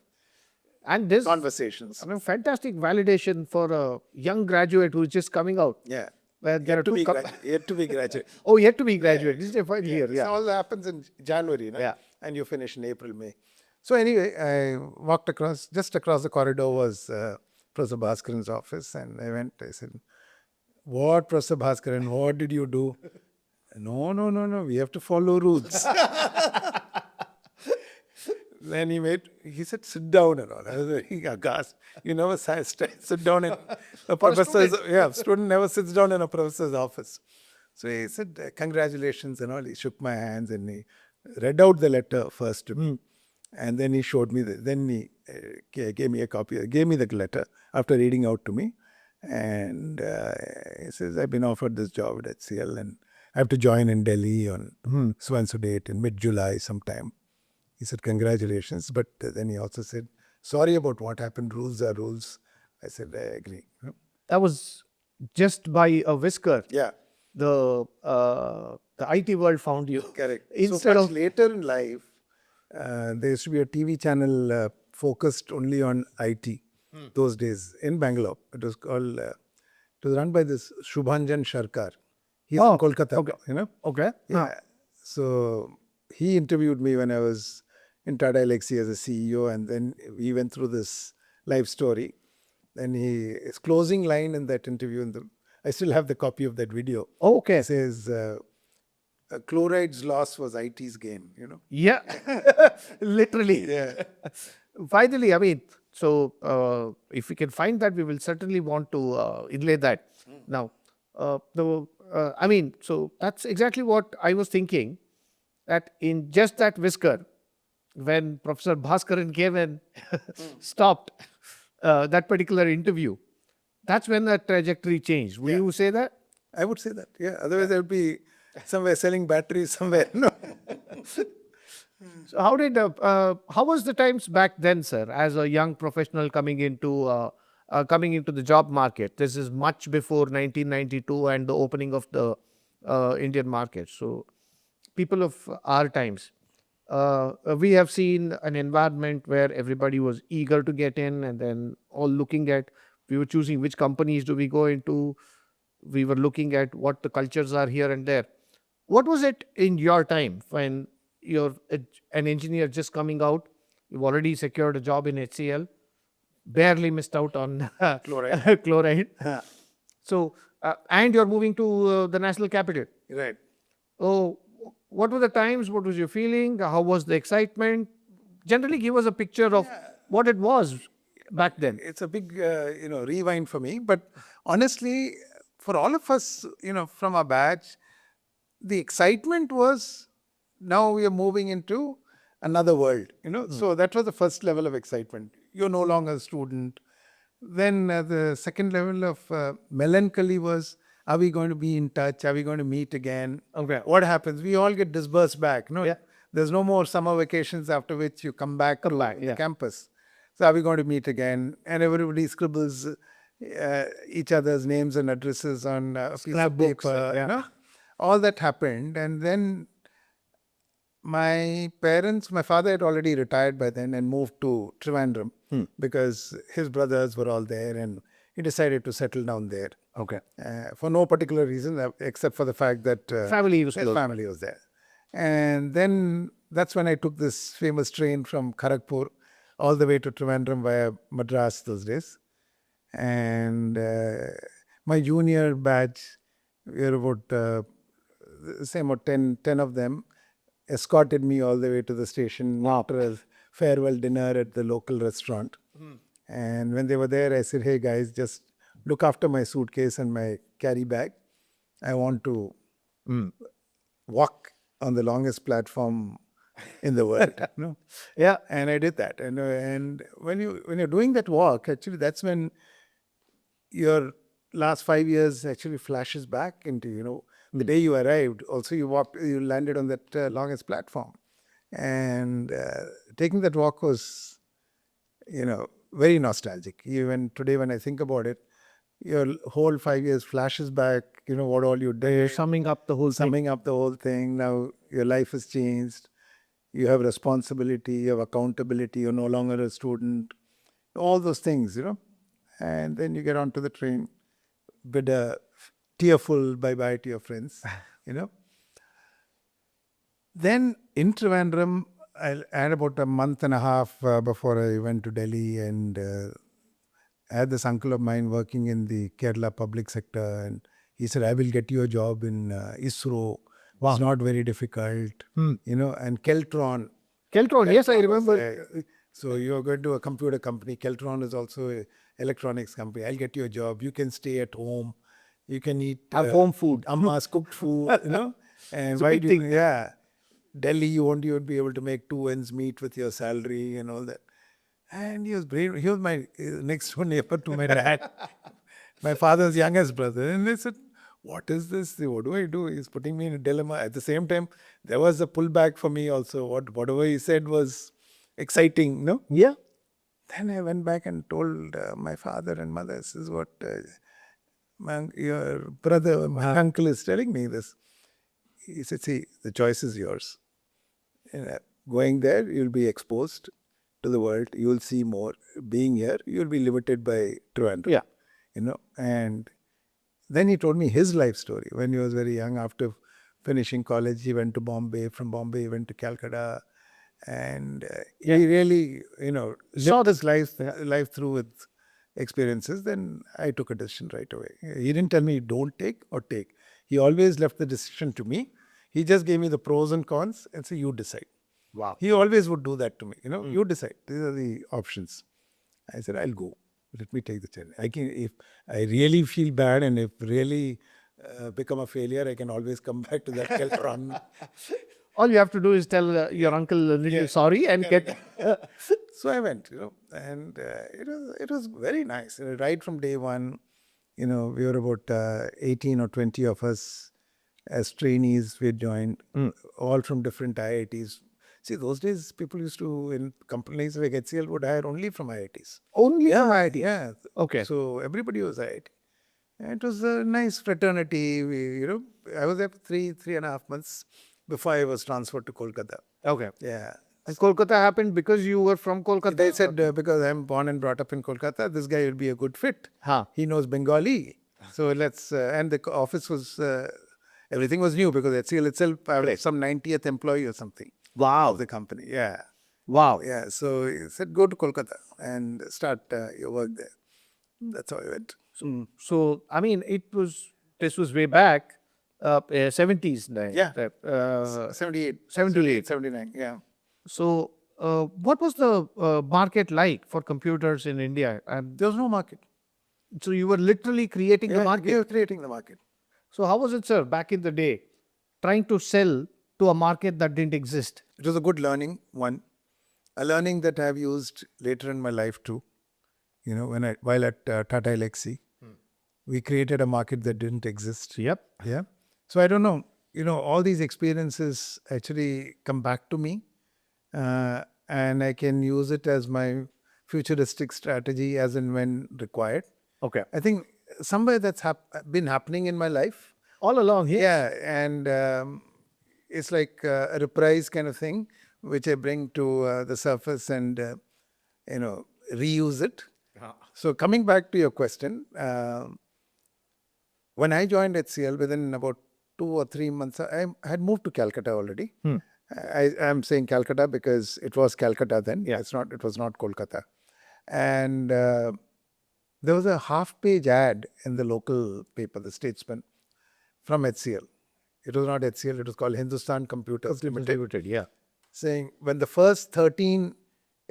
And this, conversations. I mean, fantastic validation for a young graduate who's just coming out. Yeah. Where there are two Yet to be graduate. Oh, yet to be graduate. This is a fine year. It all happens in January, Yeah. And you finish in April, May. So anyway, I walked just across the corridor was Professor Bhaskaran's office, and I said, "What, Professor Bhaskaran, what did you do?" No, we have to follow rules. Then he said, "Sit down," and all. I was very aghast. You never sit down in a professor's, student never sits down in a professor's office. So he said, "Congratulations," and all. He shook my hands and he read out the letter first to me. And then he showed me, then he gave me a copy, gave me the letter after reading out to me. And he says, "I've been offered this job at HCL and I have to join in Delhi on so-and-so date in mid-July sometime." He said, "Congratulations." But then he also said, "Sorry about what happened. Rules are rules." I said, "I agree." That was just by a whisker. Yeah. The IT world found you. Correct. Instead so of later in life, there used to be a TV channel focused only on IT those days in Bangalore. It was called, it was run by this Shubhanjan Sharkar. He's in Kolkata, okay. Okay. Yeah. So he interviewed me when I was in Tata Elxsi as a CEO, and then we went through this life story. Then his closing line in that interview, I still have the copy of that video. Okay. It says, "Chloride's loss was IT's gain," Yeah. Literally. Yeah. Finally, I mean, so if we can find that, we will certainly want to inlay that. Now, I mean, so that's exactly what I was thinking, that in just that whisker, when Professor Bhaskaran came and stopped that particular interview, that's when the trajectory changed. Will you say that? I would say that, yeah. Otherwise, I would be somewhere selling batteries somewhere. No. So how was the times back then, sir, as a young professional coming into the job market? This is much before 1992 and the opening of the Indian market. So people of our times, we have seen an environment where everybody was eager to get in, and then we were choosing which companies do we go into. We were looking at what the cultures are here and there. What was it in your time when you're an engineer just coming out, you've already secured a job in HCL, barely missed out on chloride. So, and you're moving to the national capital. Right. Oh, what were the times? What was your feeling? How was the excitement? Generally, give us a picture of what it was back then. It's a big, rewind for me. But honestly, for all of us, from our batch, the excitement was, now we are moving into another world, you know. So that was the first level of excitement. You're no longer a student. Then the second level of melancholy was, are we going to be in touch? Are we going to meet again? Okay. What happens? We all get dispersed back. No, Yeah. there's no more summer vacations after which you come back to yeah. campus. So are we going to meet again? And everybody scribbles each other's names and addresses on a piece of Scrapbooks, paper. yeah. You know? All that happened, and then my father had already retired by then and moved to Trivandrum because his brothers were all there, and he decided to settle down there. Okay. For no particular reason except for the fact that Family was his close. family was there. And then that's when I took this famous train from Kharagpur all the way to Trivandrum via Madras those days. And my junior batch, we were about same about 10 of them, escorted me all the way to the station after a farewell dinner at the local restaurant. And when they were there, I said, hey guys, just look after my suitcase and my carry bag. I want to walk on the longest platform in the world. No? Yeah. And I did that. And when you're doing that walk, actually, that's when your last 5 years actually flashes back into, you know, the day you arrived. Also, you landed on that longest platform. And taking that walk was, you know, very nostalgic. Even today, when I think about it, your whole 5 years flashes back, you know, what all you did. Summing up the whole thing. Summing up the whole thing. Now your life has changed. You have responsibility, you have accountability, you're no longer a student. All those things, you know. And then you get onto the train, bid a tearful bye-bye to your friends, you know. Then in Trivandrum, I had about a month and a half before I went to Delhi, and I had this uncle of mine working in the Kerala public sector, and he said, I will get you a job in ISRO. Wow. It's not very difficult, you know, and Keltron. Keltron, yes, I remember. So you're going to a computer company. Keltron is also an electronics company. I'll get you a job. You can stay at home. You can eat. Have home food. Amma's cooked food, you know. And It's a why big do thing. yeah. Delhi, you won't even be able to make 2 ends meet with your salary and all that. And he was my next door neighbor to my dad, my father's youngest brother. And they said, what is this? What do I do? He's putting me in a dilemma. At the same time, there was a pullback for me also. Whatever he said was exciting, no? Yeah. Then I went back and told my father and mother, this is what your brother, my uncle is telling me this. He said, see, the choice is yours. Going there, you'll be exposed to the world. You'll see more. Being here, you'll be limited by Trivandrum. Yeah. You know, and then he told me his life story. When he was very young, after finishing college, he went to Bombay. From Bombay, he went to Calcutta. And he really, you know, lived his life through with experiences. Then I took a decision right away. He didn't tell me don't take or take. He always left the decision to me. He just gave me the pros and cons and said, you decide. Wow. He always would do that to me. You know, you decide. These are the options. I said, I'll go. Let me take the challenge. If I really feel bad and if really become a failure, I can always come back to that Keltron. All you have to do is tell your uncle a little sorry and get... So I went, you know, and it was very nice. Right from day one, you know, we were about 18 or 20 of us as trainees. We had joined, all from different IITs. See, those days, people used to, in companies like HCL, would hire only from IITs. Only Yeah, from IIT? yeah. Okay. So everybody was IIT. And it was a nice fraternity. You know, I was there for 3.5 months before I was transferred to Kolkata. Okay. Yeah. And Kolkata happened because you were from Kolkata? They said, because I'm born and brought up in Kolkata, this guy will be a good fit. Huh. He knows Bengali. So let's, and the office was, everything was new because HCL itself, I was some 90th employee or something. Wow. Of the company. Yeah. Wow. Yeah. So he said, go to Kolkata and start your work there. That's how I went. So, I mean, this was way back, 70s. Yeah. 78. 79. Yeah. So, what was the market like for computers in India? And There was no market. so you were literally creating the market. We were creating the market. So how was it, sir, back in the day, trying to sell to a market that didn't exist? It was a good learning, one. A learning that I've used later in my life too. You know, while at Tata Elxsi, we created a market that didn't exist. Yep. Yeah. So I don't know. You know, all these experiences actually come back to me, and I can use it as my futuristic strategy as and when required. Okay. I think somewhere that's been happening in my life. All along, yes. Yeah, and it's like a reprise kind of thing, which I bring to the surface and reuse it. So coming back to your question, when I joined HCL, within about 2 or 3 months, I had moved to Calcutta already. I'm saying Calcutta because it was Calcutta then. Yeah. It was not Kolkata. And there was a half-page ad in the local paper, the Statesman, from HCL. It was not HCL, it was called Hindustan Computers Limited, yeah. saying when the first 13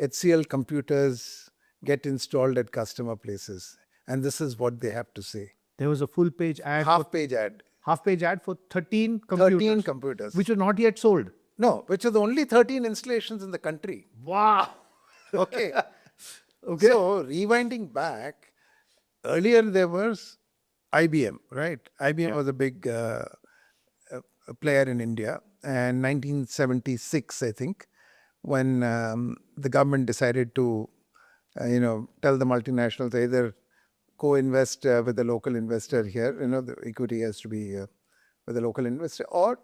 HCL computers get installed at customer places, and this is what they have to say. There was a full page ad. Half-page ad. Half-page ad for 13 computers. 13 computers. Which were not yet sold. No, which are the only 13 installations in the country. Wow. Okay. So, rewinding back, earlier there was IBM, right? IBM was a big player in India. And 1976, I think, when the government decided to, tell the multinationals either co-invest with the local investor here, the equity has to be with the local investor, or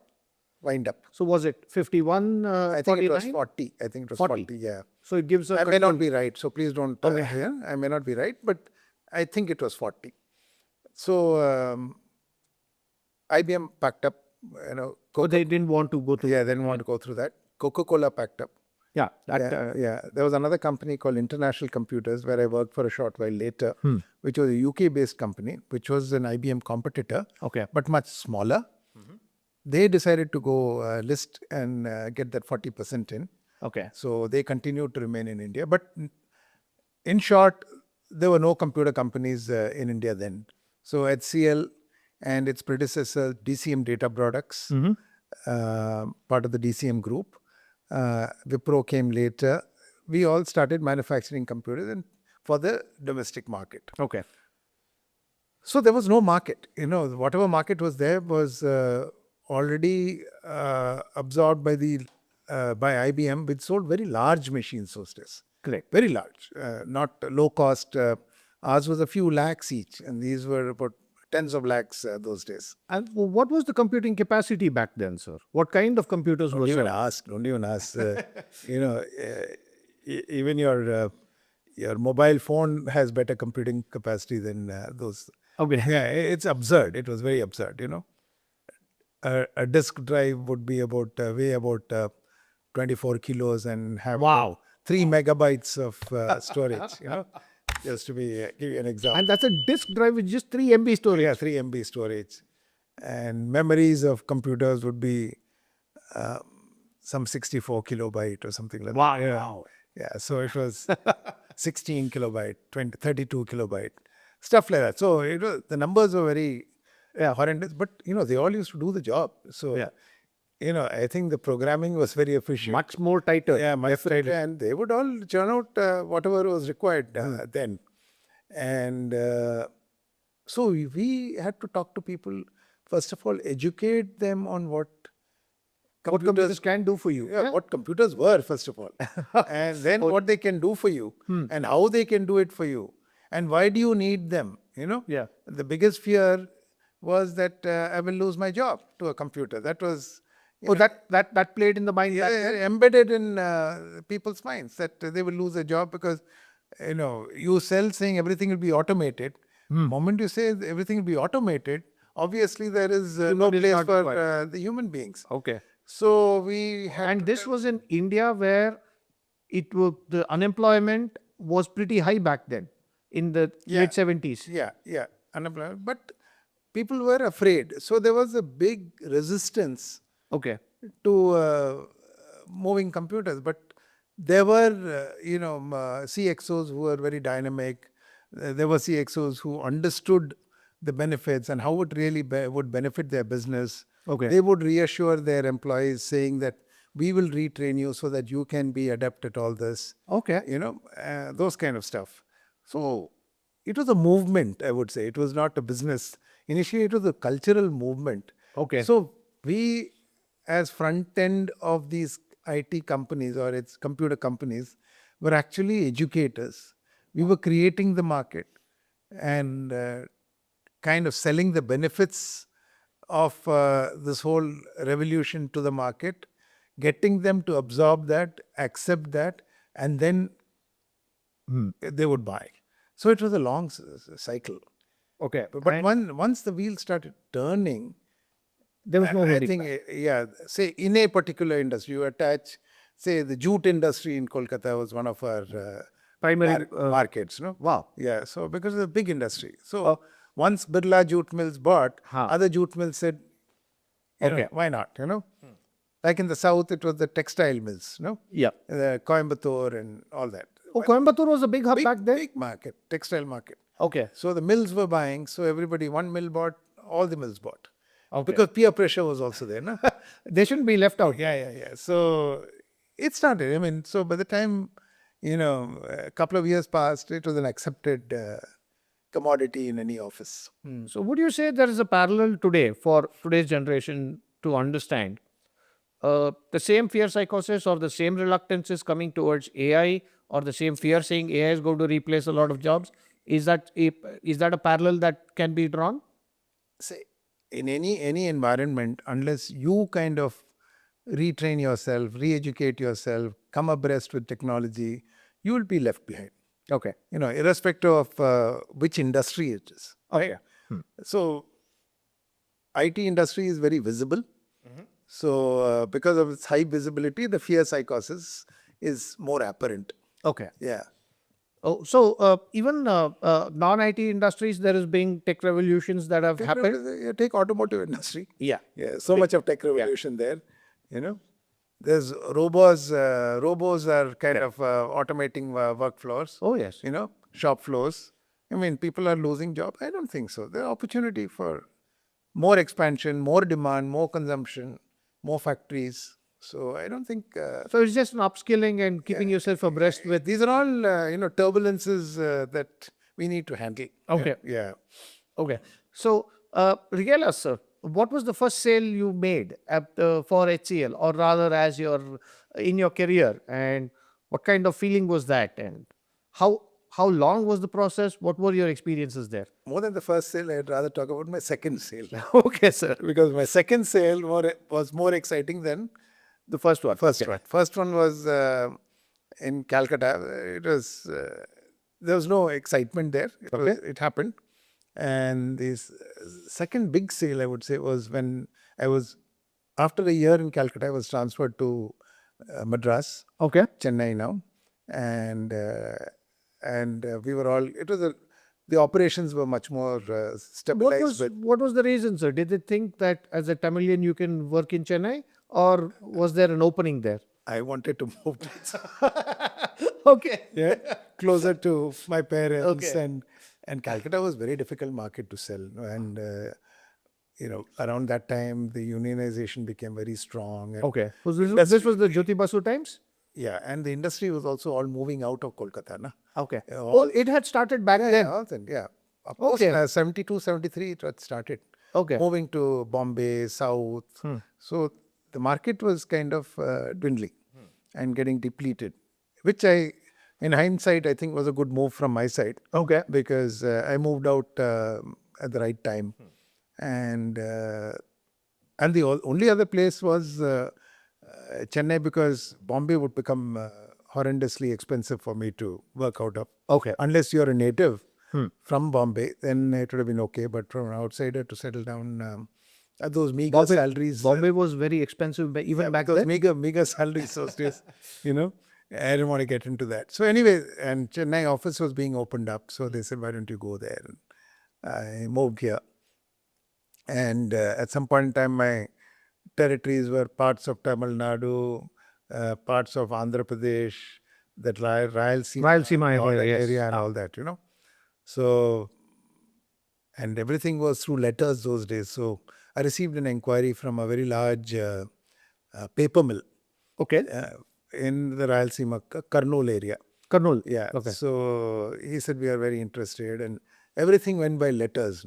wind up. So was it 51, I think it was 49? 40. I think it was 40, yeah. So it gives a... I may not be right, so please don't I may not be right, but I think it was 40. So IBM packed up, So they didn't want to go through... Yeah, they didn't want to go through that. CocaCola packed up. Yeah. There was another company called International Computers where I worked for a short while later, which was a UK-based company, which was an IBM competitor, Okay. but much smaller. They decided to go list and get that 40% in. Okay. So they continued to remain in India. But in short, there were no computer companies in India then. So HCL and its predecessor, DCM Data Products, part of the DCM group, Wipro came later. We all started manufacturing computers for the domestic market. Okay. So there was no market. Whatever market was there was already absorbed by IBM, which sold very large machines those days. Correct. Very large, not low cost. Ours was a few lakhs each, and these were about tens of lakhs those days. And what was the computing capacity back then, sir? What kind of computers were Don't sold? even ask. Even your mobile phone has better computing capacity than those. Okay. Yeah, it's absurd. It was very absurd, A disk drive would be weigh about 24 kilos and have Wow. 3 megabytes of storage, just to give you an example. And that's a disk drive with just 3 MB storage. Yeah, 3 MB storage. And memories of computers would be some 64 kilobyte or something like that. Wow. Yeah, so it was 16 kilobyte, 32 kilobyte, stuff like that. So the numbers were very horrendous, but they all used to do the job. So I think the programming was very efficient. Much more tighter. Yeah, much tighter. And they would all churn out whatever was required then. And so we had to talk to people, first of all, educate them on what computers can do for you. Yeah, what computers were, first of all. And then what they can do for you and how they can do it for you. And why do you need them? Yeah. The biggest fear was that I will lose my job to a computer. That was... that played in the mind. Embedded in people's minds that they will lose a job because, you sell saying everything will be automated. Moment you say everything will be automated, obviously there is no place for the human beings. Okay. So we had... And this was in India where the unemployment was pretty high back then in the late 70s. Yeah. Unemployment. But people were afraid. So there was a big resistance Okay. to moving computers. But there were, CXOs who were very dynamic. There were CXOs who understood the benefits and how it really would benefit their business. Okay. They would reassure their employees saying that we will retrain you so that you can be adept at all this. Okay. Those kind of stuff. So it was a movement, I would say. It was not a business. Initially, it was a cultural movement. Okay. So we, as front end of these IT companies or its computer companies, were actually educators. We were creating the market and kind of selling the benefits of this whole revolution to the market, getting them to absorb that, accept that, and then they would buy. So it was a long cycle. Okay. But once the wheel started turning, there was no I holding think, back. say in a particular industry, you attach, say the jute industry in Kolkata was one of our Primary, markets, no? Wow. Yeah, so because it's a big industry. So once Birla Jute Mills bought, other jute mills said, why not, Like in the south, it was the textile mills, Yeah. Coimbatore and all that. Oh, Coimbatore was a big hub back then? Big market, textile market. Okay. So the mills were buying, so everybody, one mill bought, all the mills bought. Because peer pressure was also there, no? They shouldn't be left out. Yeah. So it started. So by the time, a couple of years passed, it was an accepted commodity in any office. So would you say there is a parallel today for today's generation to understand the same fear psychosis or the same reluctances coming towards AI or the same fear saying AI is going to replace a lot of jobs? Is that a parallel that can be drawn? Say, in any environment, unless you kind of retrain yourself, re-educate yourself, come abreast with technology, you will be left behind. Okay. Irrespective of which industry it is. Oh, yeah. So, IT industry is very visible. So, because of its high visibility, the fear psychosis is more apparent. Okay. Yeah. Oh, so even non-IT industries, there is being tech revolutions that have happened. Take automotive industry. Yeah. Yeah, so much of tech revolution there. There's robos. Robos are kind of automating work floors. Oh, yes. Shop floors. People are losing jobs. I don't think so. There are opportunity for more expansion, more demand, more consumption, more factories. So I don't think. So it's just an upskilling and keeping yourself abreast with. These are all turbulences that we need to handle. Okay. Yeah. Okay. So regale us, sir. What was the first sale you made for HCL, or rather as in your career, and what kind of feeling was that, and how long was the process? What were your experiences there? More than the first sale, I'd rather talk about my second sale. Okay, sir. Because my second sale was more exciting than the first one. First one was in Calcutta. It was there was no excitement there. It happened. And this second big sale, I would say, was when I was, after a year in Calcutta, I was transferred to Madras, Chennai now. And we were all, the operations were much more stabilized. What was the reason, sir? Did they think that as a Tamilian you can work in Chennai, or was there an opening there? I wanted to move Okay. Yeah, closer to my parents. And Calcutta was a very difficult market to sell. And, around that time, the unionization became very strong. Okay. This was the Jyoti Basu times? Yeah, and the industry was also all moving out of Kolkata. Na? Okay. It had started back then? Yeah. Of course, 72, 73, it had started. Okay. Moving to Bombay, South. So the market was kind of dwindling and getting depleted, which in hindsight, I think was a good move from my side. Okay. Because I moved out at the right time. And the only other place was Chennai, because Bombay would become horrendously expensive for me to work out of. Okay. Unless you're a native from Bombay, then it would have been okay. But from an outsider to settle down at those meager salaries. Bombay was very expensive even back then? Meager salaries those days, I didn't want to get into that. So anyway, and Chennai office was being opened up. So they said, why don't you go there? And I moved here. And at some point in time, my territories were parts of Tamil Nadu, parts of Andhra Pradesh, that Rayalaseema area and all that, So, and everything was through letters those days. So I received an inquiry from a very large paper mill Okay. in the Rayalaseema, Kurnool area. Kurnool. Yeah. Okay. So he said, we are very interested, and everything went by letters,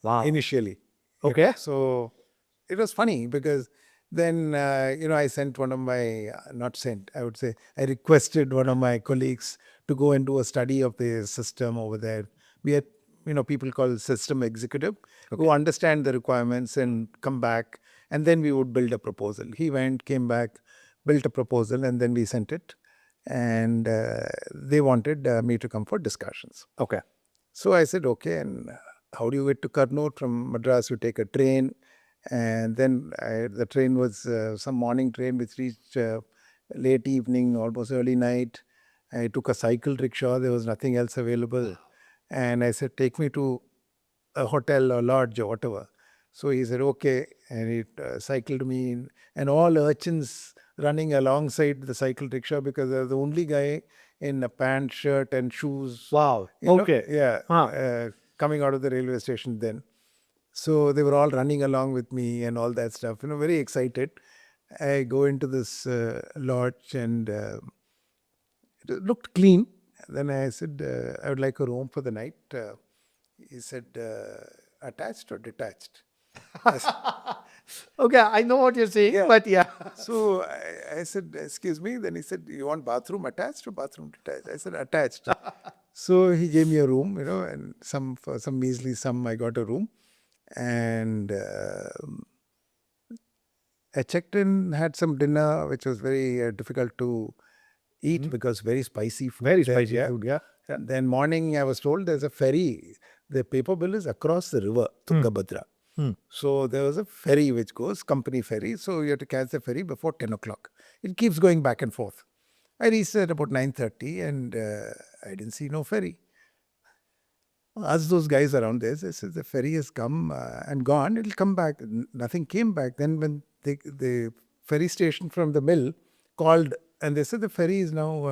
Wow. initially. Okay. So it was funny because then, I sent one of my, not sent, I would say, I requested one of my colleagues to go and do a study of the system over there. We had, people called system executive who understand the requirements and come back, and then we would build a proposal. He went, came back, built a proposal, and then we sent it. And they wanted me to come for discussions. Okay. So I said, okay, and how do you get to Kurnool? From Madras, you take a train. And then the train was some morning train which reached late evening, almost early night. I took a cycle rickshaw. There was nothing else available. And I said, take me to a hotel or lodge or whatever. So he said, okay. And he cycled me in, and all urchins running alongside the cycle rickshaw because I was the only guy in a pant, shirt and shoes. Wow. you know, Okay. Yeah. Coming out of the railway station then. So they were all running along with me and all that stuff, very excited. I go into this lodge and it looked clean. Then I said, I would like a room for the night. He said, attached or detached? Okay, I know what you're saying, Yeah. but yeah. So I said, excuse me. Then he said, you want bathroom attached or bathroom detached? I said, attached. So he gave me a room, and for some measly sum, I got a room. And I checked in, had some dinner, which was very difficult to eat because very spicy food. Very there, spicy yeah. food, yeah. Then morning, I was told there's a ferry. The paper mill is across the river, Tungabhadra. So there was a ferry which goes, company ferry. So you have to catch the ferry before 10 o'clock. It keeps going back and forth. I reached at about 9:30 and I didn't see no ferry. Asked those guys around there, they said the ferry has come and gone, it'll come back. Nothing came back. Then when the ferry station from the mill called and they said the ferry is now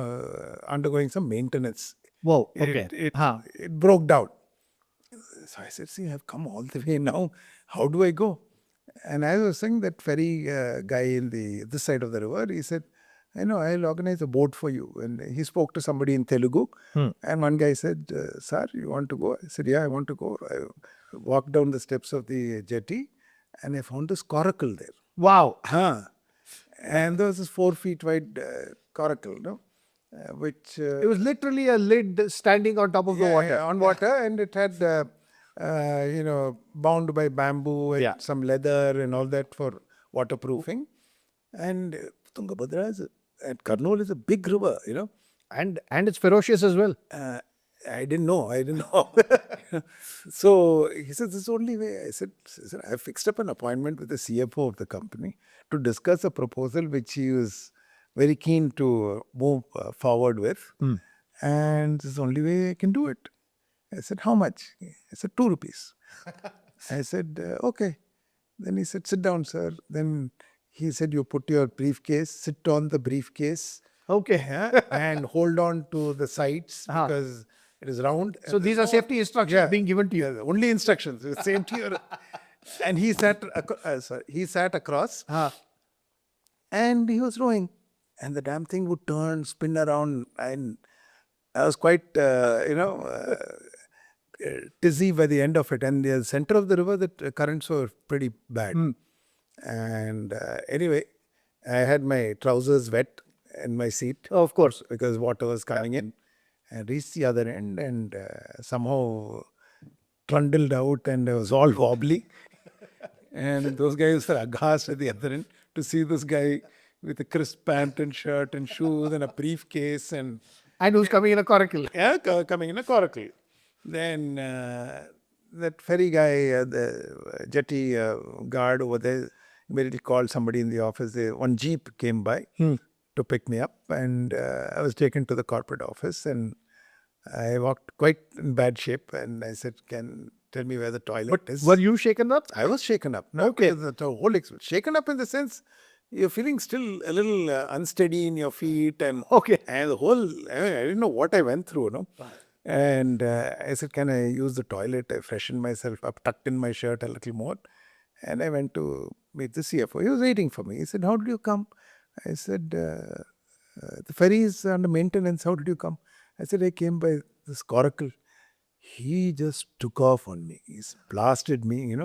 undergoing some maintenance. Whoa. Okay. It broke down. So I said, see, I've come all the way now. How do I go? And I was saying that ferry guy in this side of the river, he said, I know, I'll organize a boat for you. And he spoke to somebody in Telugu. And one guy said, sir, you want to go? I said, yeah, I want to go. I walked down the steps of the jetty and I found this coracle there. Wow. And there was this 4 feet wide coracle, which... It was literally a lid standing on top of the water. Yeah, on water. And it had, bound by bamboo and some leather and all that for waterproofing. And Tungabhadra and Kurnool is a big river, And it's ferocious as well. I didn't know. So he said, this is the only way. I said, I fixed up an appointment with the CFO of the company to discuss a proposal which he was very keen to move forward with. And this is the only way I can do it. I said, how much? I said, 2 rupees. I said, okay. Then he said, sit down, sir. Then he said, you put your briefcase, sit on the briefcase. Okay. And hold on to the sides because it is round. So these are safety instructions being given to you. Yeah, only instructions. Same to your... And he sat across and he was rowing. And the damn thing would turn, spin around. And I was quite, dizzy by the end of it. And the center of the river, the currents were pretty bad. And anyway, I had my trousers wet in my seat. Of course. Because water was coming in. I reached the other end and somehow trundled out and I was all wobbly. And those guys were aghast at the other end to see this guy with a crisp pant and shirt and shoes and a briefcase and who's coming in a coracle. Yeah, coming in a coracle. Then that ferry guy, the jetty guard over there, immediately called somebody in the office. One jeep came by to pick me up and I was taken to the corporate office and I walked quite in bad shape and I said, tell me where the toilet is. Were you shaken up? I was shaken up. No, Okay. The whole shaken up in the sense you're feeling still a little unsteady in your feet and and the whole, I didn't know what I went through, And I said, can I use the toilet? I freshened myself up, tucked in my shirt a little more. And I went to meet the CFO. He was waiting for me. He said, how did you come? I said, the ferry is under maintenance. How did you come? I said, I came by this Coracle. He just took off on me. He blasted me,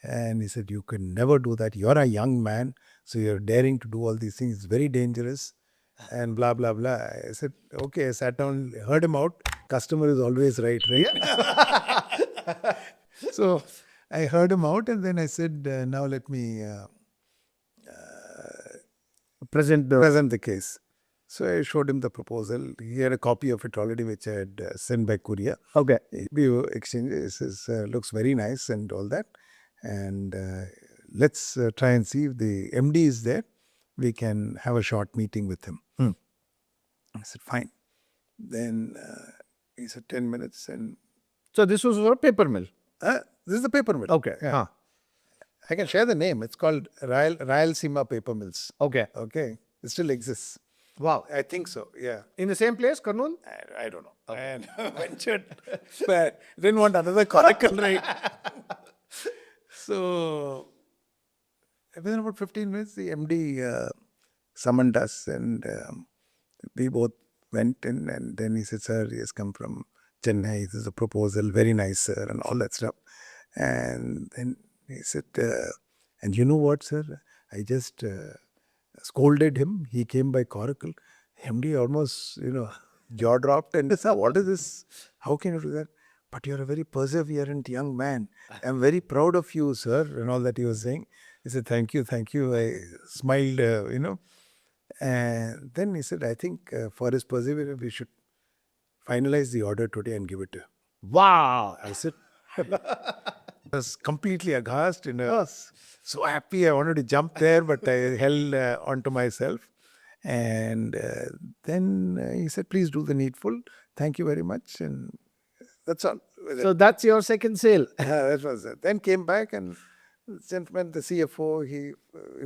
and he said, you can never do that. You're a young man, so you're daring to do all these things. It's very dangerous and blah, blah, blah. I said, okay. I sat down, heard him out. Customer is always right, right? So I heard him out, and then I said, now let me Present present the case. So I showed him the proposal. He had a copy of it already, which I had sent by courier. Okay. We exchanged. He says, looks very nice and all that. And let's try and see if the MD is there. We can have a short meeting with him. I said, fine. Then he said 10 minutes. And So this was for a paper mill. this is the paper mill. Okay. Yeah. I can share the name. It's called Rayalaseema Paper Mills. Okay. Okay. It still exists. Wow. I think so. Yeah. In the same place, Kurnool? I don't know. And ventured, but didn't want another Coracle, right? So within about 15 minutes, the MD summoned us, and we both went in. And then he said, "Sir, he has come from Chennai. This is a proposal. Very nice, sir," and all that stuff. And then he said, "And you know what, sir? I just scolded him. He came by Coracle." MD almost, jaw dropped and said, "What is this? How can you do that? But you're a very perseverant young man. I'm very proud of you, sir," and all that he was saying. He said, thank you. I smiled, And then he said, I think for his perseverance, we should finalize the order today and give it to him. Wow. I said, I was completely aghast, so happy. I wanted to jump there, but I held onto myself. And then he said, please do the needful. Thank you very much. And that's all. So that's your second sale. That was it. Then came back, and the gentleman, the CFO, he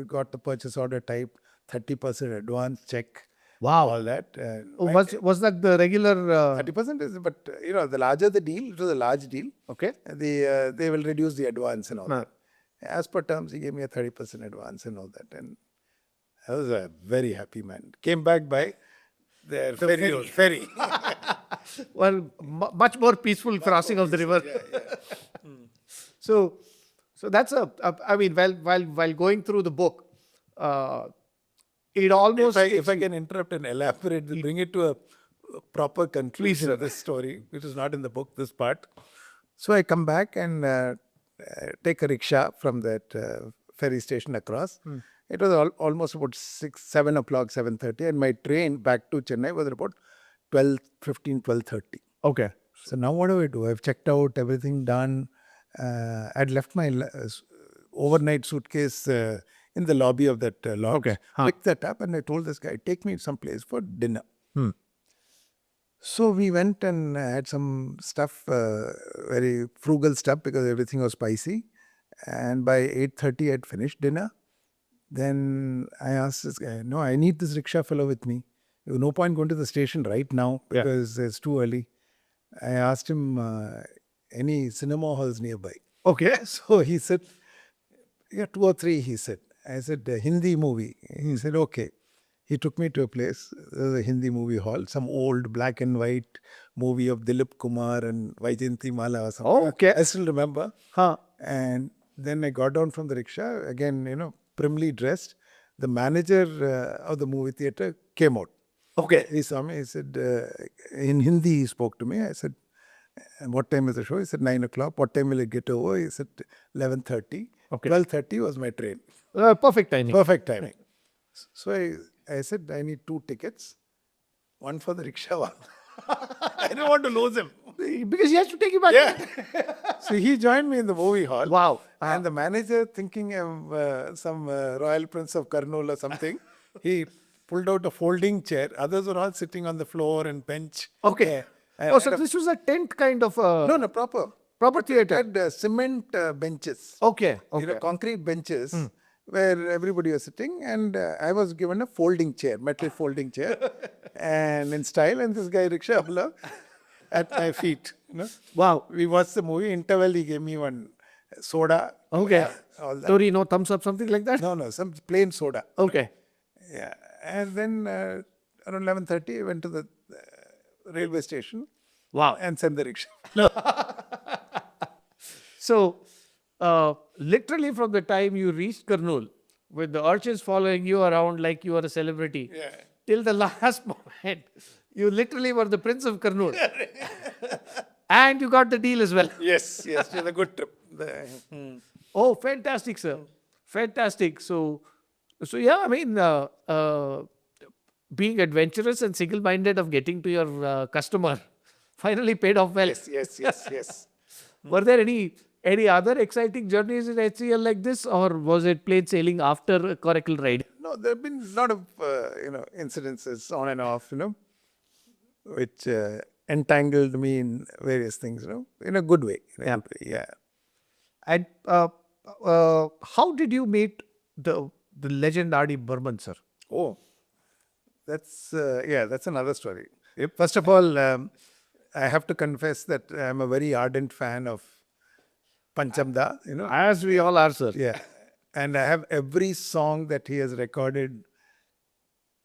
got the purchase order typed, 30% advance check. Wow. All that. Was that the regular? 30% is, but the larger the deal, it was a large deal. Okay. They will reduce the advance and all that. As per terms, he gave me a 30% advance and all that. And I was a very happy man. Came back by their ferry. Well, much more peaceful crossing of the river. So that's I mean, while going through the book, it almost. If I can interrupt and elaborate, bring it to a proper conclusion of this story, which is not in the book, this part. So I come back and take a rickshaw from that ferry station across. It was almost about 7 o'clock, 7:30, and my train back to Chennai was about 12:30. Okay. So now what do? I've checked out, everything done. I'd left my overnight suitcase in the lobby of that lodge. Okay. Picked that up, and I told this guy, take me someplace for dinner. So we went and had some stuff, very frugal stuff, because everything was spicy. And by 8:30, I'd finished dinner. Then I asked this guy, no, I need this rickshaw fellow with me. There was no point going to the station right now because it's too early. I asked him, any cinema halls nearby? Okay. So he said, yeah, 2 or 3, he said. I said, a Hindi movie. He said, okay. He took me to a place, there was a Hindi movie hall, some old black and white movie of Dilip Kumar and Vaijayanti Mala or something. Oh, okay. I still remember. And then I got down from the rickshaw, again, primly dressed. The manager of the movie theatre came out. Okay. He saw me, he said, in Hindi he spoke to me. I said, what time is the show? He said, 9 o'clock. What time will it get over? He said, 11:30. Okay. 12:30 was my train. Perfect timing. Perfect timing. So I said, I need 2 tickets. One for the rickshaw one. I didn't want to lose him. Because he has to take you back. Yeah. So he joined me in the movie hall. Wow. And the manager, thinking of some Royal Prince of Kurnool or something, he pulled out a folding chair. Others were all sitting on the floor and bench. Okay. So this was a tent kind of No, proper theatre. Had cement benches. Okay. Concrete benches where everybody was sitting, and I was given a folding chair, metal folding chair, and in style, and this guy rickshaw below at my feet. Wow. We watched the movie. Interval, he gave me one soda. Okay. all that. Torino, thumbs up, something like that? No, some plain soda. Okay. Yeah. And then around 11:30, I went to the railway station. Wow. And sent the rickshaw. So, literally from the time you reached Kurnool, with the urchins following you around like you were a celebrity, till the last moment, you literally were the Prince of Kurnool. And you got the deal as well. Yes, it was a good trip. Oh, fantastic, sir. Fantastic. So yeah, I mean, being adventurous and single-minded of getting to your customer finally paid off well. Yes. Were there any other exciting journeys in HCL like this, or was it plain sailing after a Coracle ride? No, there have been a lot of incidences on and off, which entangled me in various things, in a good way. Yeah. And how did you meet the legend R D Burman, sir? Oh, that's another story. First of all, I have to confess that I'm a very ardent fan of Panchamda, As we all are, sir. Yeah. And I have every song that he has recorded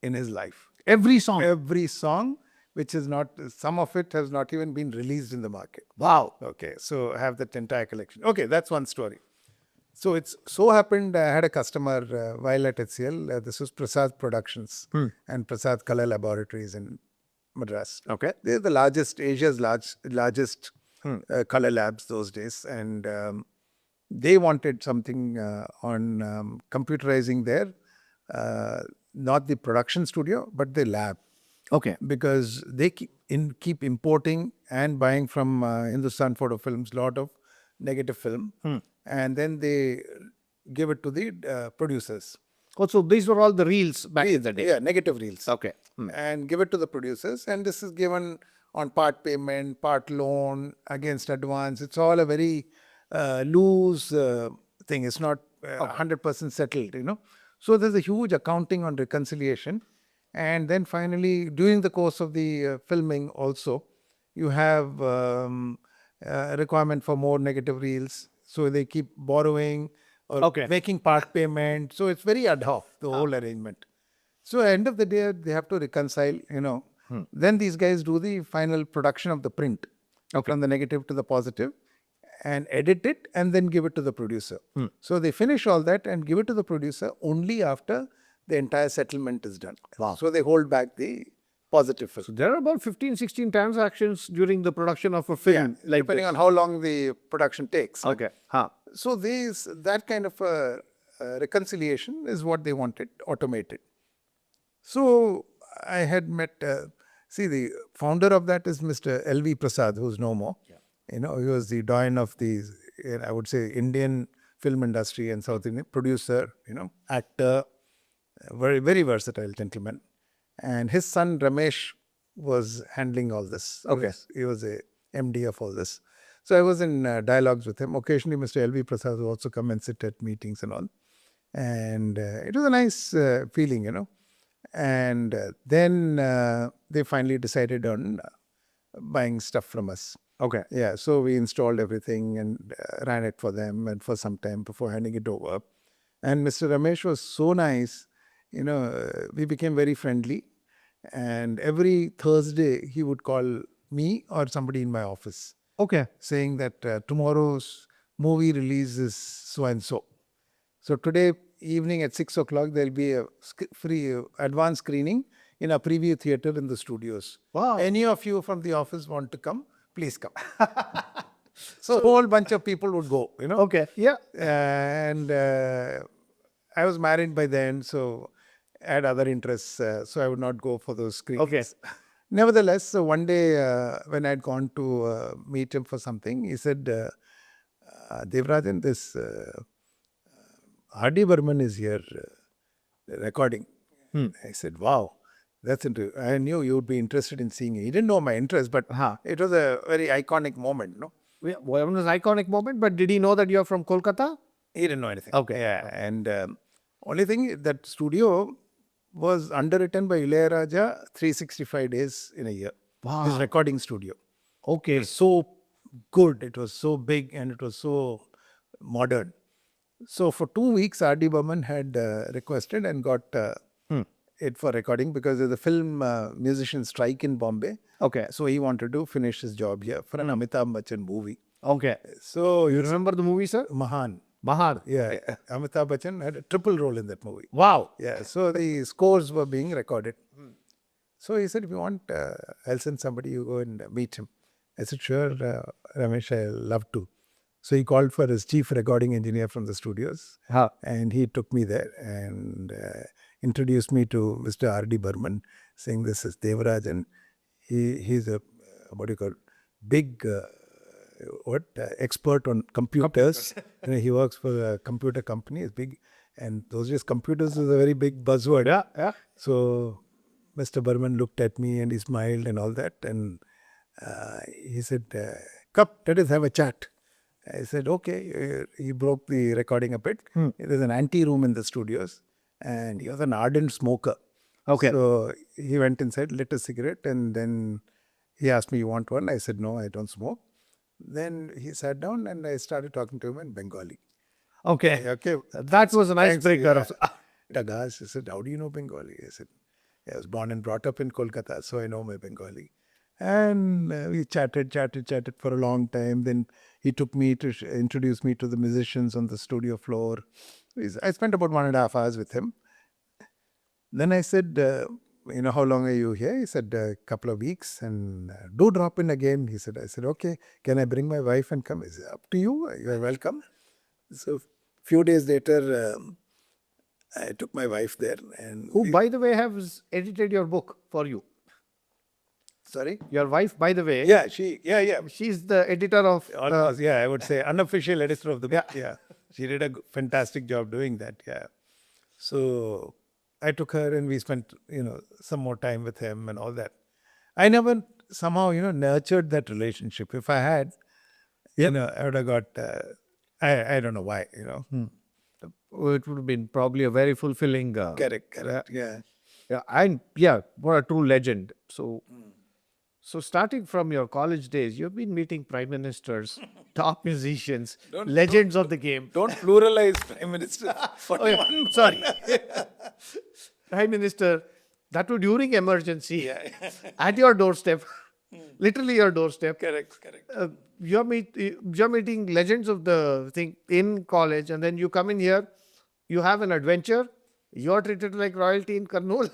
in his life. Every song. Every song, which is not, some of it has not even been released in the market. Wow. Okay. So I have that entire collection. Okay. That's one story. So it's so happened, I had a customer while at HCL. This was Prasad Productions and Prasad Color Laboratories in Madras. Okay. They're the largest, Asia's largest color labs those days. And they wanted something on computerizing their, not the production studio, but the lab. Okay. Because they keep importing and buying from Hindustan Photo Films, lot of negative film. And then they give it to the producers. Oh, so these were all the reels back in the day? Yeah, negative reels. Okay. And give it to the producers. And this is given on part payment, part loan, against advance. It's all a very loose thing. It's not 100% settled, So there's a huge accounting on reconciliation. And then finally, during the course of the filming also, you have a requirement for more negative reels. So they keep borrowing or making part payment. So it's very ad hoc, the whole arrangement. So at the end of the day, they have to reconcile, Then these guys do the final production of the print from the negative to the positive and edit it and then give it to the producer. So they finish all that and give it to the producer only after the entire settlement is done. Wow. So they hold back the positive film. So there are about 15, 16 transactions during the production of a film. Yeah, depending on how long the production takes. Okay. So that kind of reconciliation is what they wanted automated. So I had met, the founder of that is Mr. L.V. Prasad, who's no more. He was the doyen of the, I would say, Indian film industry and South Indian producer, actor, very, very versatile gentleman. And his son Ramesh was handling all this. Okay. He was a MD of all this. So I was in dialogues with him. Occasionally, Mr. L.V. Prasad would also come and sit at meetings and all. And it was a nice feeling, And then they finally decided on buying stuff from us. Okay. Yeah, so we installed everything and ran it for them and for some time before handing it over. And Mr. Ramesh was so nice, we became very friendly. And every Thursday, he would call me or somebody in my office. Okay. Saying that tomorrow's movie release is so and so. So today evening at 6 o'clock, there'll be a free advance screening in a preview theater in the studios. Wow. Any of you from the office want to come, please come. So a whole bunch of people would go, Okay. Yeah. And I was married by then, so I had other interests, so I would not go for those screenings. Okay. Nevertheless, so one day when I'd gone to meet him for something, he said, Devarajan, this R D Burman is here recording. I said, wow, that's interesting. I knew you would be interested in seeing it. He didn't know my interest, but it was a very iconic moment, no? Yeah, well, it was an iconic moment, but did he know that you're from Kolkata? He didn't know anything. Okay. Yeah. And only thing, that studio was underwritten by Ilayaraja 365 days in a year. Wow. His recording studio. Okay. So good. It was so big and it was so modern. So for 2 weeks, R D Burman had requested and got it for recording because there's a film musician strike in Bombay. Okay. So he wanted to finish his job here for an Amitabh Bachchan movie. Okay. So You remember the movie, sir? Mahan. Mahan. Yeah, Amitabh Bachchan had a triple role in that movie. Wow. Yeah, so the scores were being recorded. So he said, if you want, I'll send somebody, you go and meet him. I said, sure, Ramesh, I'll love to. So he called for his chief recording engineer from the studios. Huh. And he took me there and introduced me to Mr. R D Burman, saying this is Devarajan. He's a, what do you call, big, expert on computers. He works for a computer company, it's big. And those days, computers was a very big buzzword. Yeah. So Mr. Burman looked at me and he smiled and all that. And he said, come, let us have a chat. I said, okay. He broke the recording a bit. There's an ante room in the studios. And he was an ardent smoker. Okay. So he went inside, lit a cigarette. And then he asked me, you want one? I said, no, I don't smoke. Then he sat down and I started talking to him in Bengali. Okay. Okay. That was a nice breaker. Dagas, he said, how do you know Bengali? I said, I was born and brought up in Kolkata, so I know my Bengali. And we chatted for a long time. Then he took me to introduce me to the musicians on the studio floor. I spent about 1.5 hours with him. Then I said, how long are you here? He said, a couple of weeks. And do drop in again, he said. I said, okay, can I bring my wife and come? He said, up to you. You are welcome. So few days later, I took my wife there. And Who, by the way, has edited your book for you. Sorry? Your wife, by the way. Yeah, She's the editor of. I would say unofficial editor of the book. Yeah. She did a fantastic job doing that. Yeah. So I took her and we spent, some more time with him and all that. I never somehow, nurtured that relationship. If I had, I would have got, I don't know why, It would have been probably a very fulfilling. Correct. Yeah. What a true legend. So starting from your college days, you've been meeting prime ministers, top musicians, legends of the game. Don't pluralize Prime Minister. Sorry. Prime Minister, that was during emergency, at your doorstep, literally your doorstep. Correct. You're meeting legends of the thing in college, and then you come in here, you have an adventure, you're treated like royalty in Kurnool,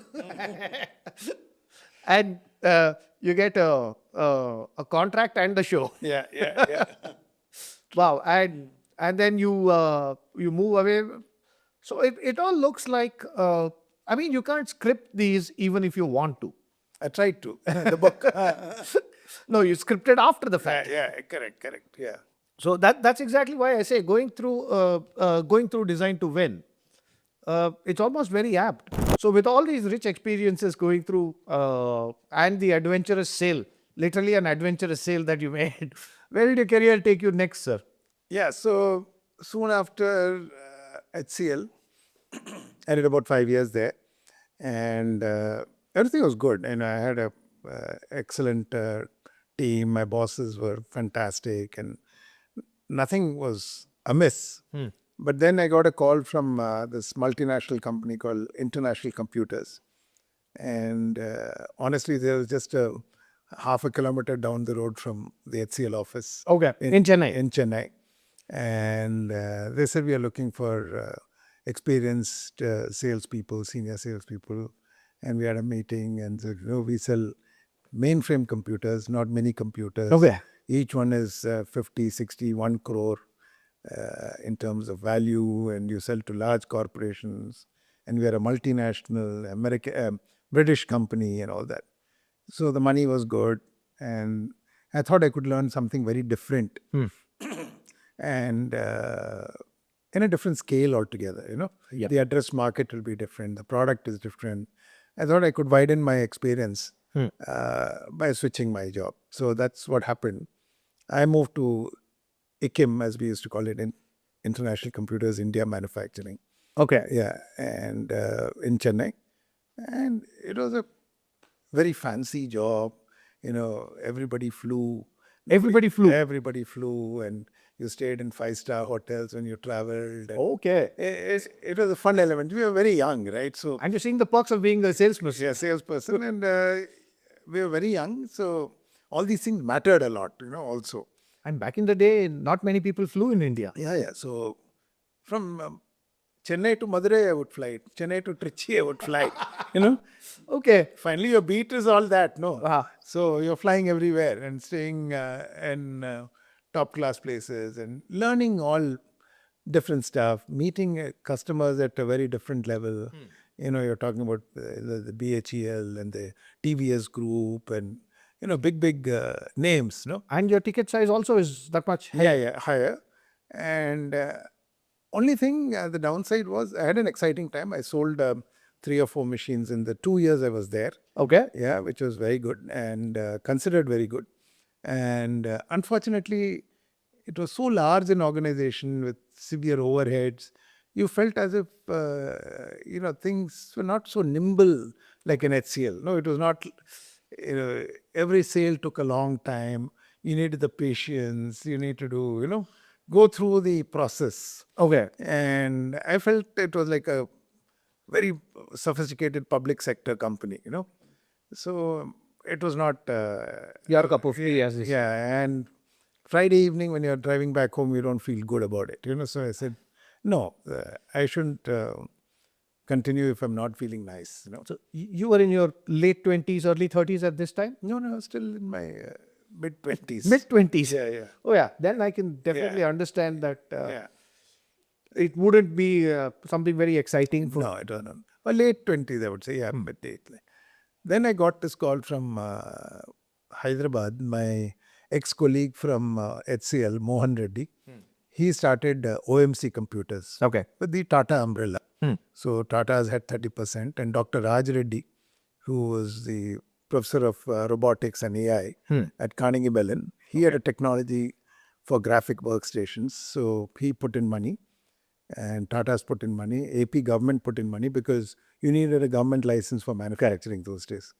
and you get a contract and the show. Yeah. Wow, and then you move away. So it all looks like, you can't script these even if you want to. I tried to. The book. No, you scripted after the fact. Yeah, correct. Yeah. So that's exactly why I say going through Design to Win, it's almost very apt. So with all these rich experiences going through and the adventurous sail, literally an adventurous sail that you made, where did your career take you next, sir? Yeah, so soon after HCL, I did about 5 years there, and everything was good. And I had a excellent team. My bosses were fantastic, and nothing was amiss. But then I got a call from this multinational company called International Computers, and honestly, there was just a half a kilometer down the road from the HCL office. Okay, in Chennai. In Chennai. And they said, we are looking for experienced salespeople, senior salespeople. And we had a meeting and said, we sell mainframe computers, not mini computers. Okay. Each one is 50, 60, 1 crore in terms of value, and you sell to large corporations. And we are a multinational British company and all that. So the money was good, and I thought I could learn something very different. And in a different scale altogether, Yep. The address market will be different, the product is different. I thought I could widen my experience by switching my job. So that's what happened. I moved to IKIM, as we used to call it, in International Computers India Manufacturing. Okay. Yeah, and in Chennai. And it was a very fancy job. Everybody flew. Everybody flew. Everybody flew, and You stayed in 5-star hotels when you traveled. Okay. It was a fun element. We were very young, right? So And you're seeing the perks of being a salesman. yeah, salesperson, and we were very young. So all these things mattered a lot, also. And back in the day, not many people flew in India. Yeah. So from Chennai to Madurai, I would fly. Chennai to Trichy, I would fly. Okay. Finally, your beat is all that, no? Ah. So you're flying everywhere and staying in top class places and learning all different stuff, meeting customers at a very different level. You're talking about the BHEL and the TVS group and, big names, no? And your ticket size also is that much higher. Yeah, higher. And only thing, the downside was I had an exciting time. I sold 3 or 4 machines in the 2 years I was there. Okay. Yeah, which was very good and considered very good. And unfortunately, it was so large an organization with severe overheads. You felt as if, things were not so nimble like an HCL. No, it was not, every sale took a long time. You needed the patience. You need to do, go through the process. Okay. And I felt it was like a very sophisticated public sector company, So it was not... Your cup of tea, as they say. Yeah, and Friday evening when you're driving back home, you don't feel good about it, So I said, no, I shouldn't continue if I'm not feeling nice, So you were in your late 20s, early 30s at this time? No, still in my mid-20s. Mid-20s? Yeah. Oh, yeah. Then I can definitely understand that Yeah. it wouldn't be something very exciting for... No, I don't know. Well, late 20s, I would say, yeah, mid-late. Then I got this call from Hyderabad, my ex-colleague from HCL, Mohan Reddy. He started OMC Computers Okay. with the Tata umbrella. So Tata's had 30%, and Dr. Raj Reddy, who was the professor of robotics and AI at Carnegie Mellon, he had a technology for graphic workstations. So he put in money, and Tata's put in money. AP government put in money because you needed a government license for manufacturing those days.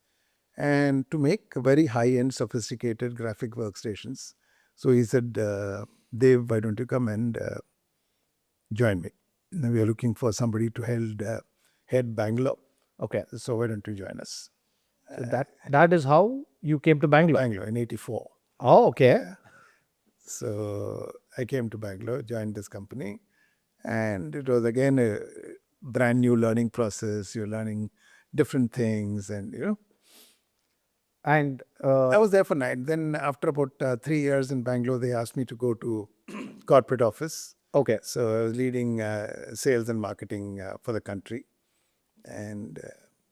And to make very high-end, sophisticated graphic workstations. So he said, Dev, why don't you come and join me? Now we are looking for somebody to head Bangalore. Okay. So why don't you join us? So that is how you came to Bangalore? Bangalore in 84. Oh, okay. So I came to Bangalore, joined this company. And it was again a brand new learning process. You're learning different things and, And I was there for 9. Then after about 3 years in Bangalore, they asked me to go to corporate office. okay. So I was leading sales and marketing for the country. And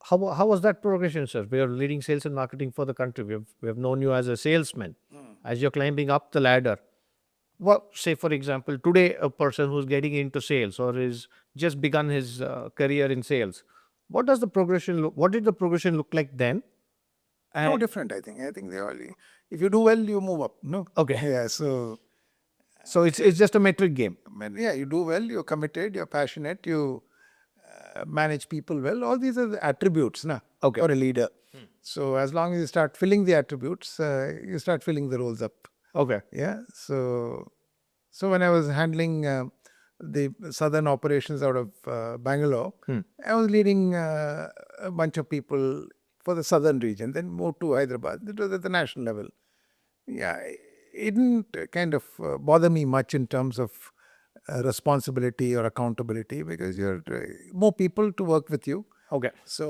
How was that progression, sir? We are leading sales and marketing for the country. We have known you as a salesman. As you're climbing up the ladder, well, say for example, today a person who's getting into sales or is just begun his career in sales, what did the progression look like then? no different, I think. I think they all, if you do well, you move up. No. Okay. Yeah. So it's just a metric game. yeah, you do well, you're committed, you're passionate, you manage people well. All these are the attributes, Okay. for a leader. So as long as you start filling the attributes, you start filling the roles up. Okay. Yeah. So when I was handling the southern operations out of Bangalore, I was leading a bunch of people for the southern region, then moved to Hyderabad. It was at the national level. Yeah, it didn't kind of bother me much in terms of responsibility or accountability because you're more people to work with you. Okay. So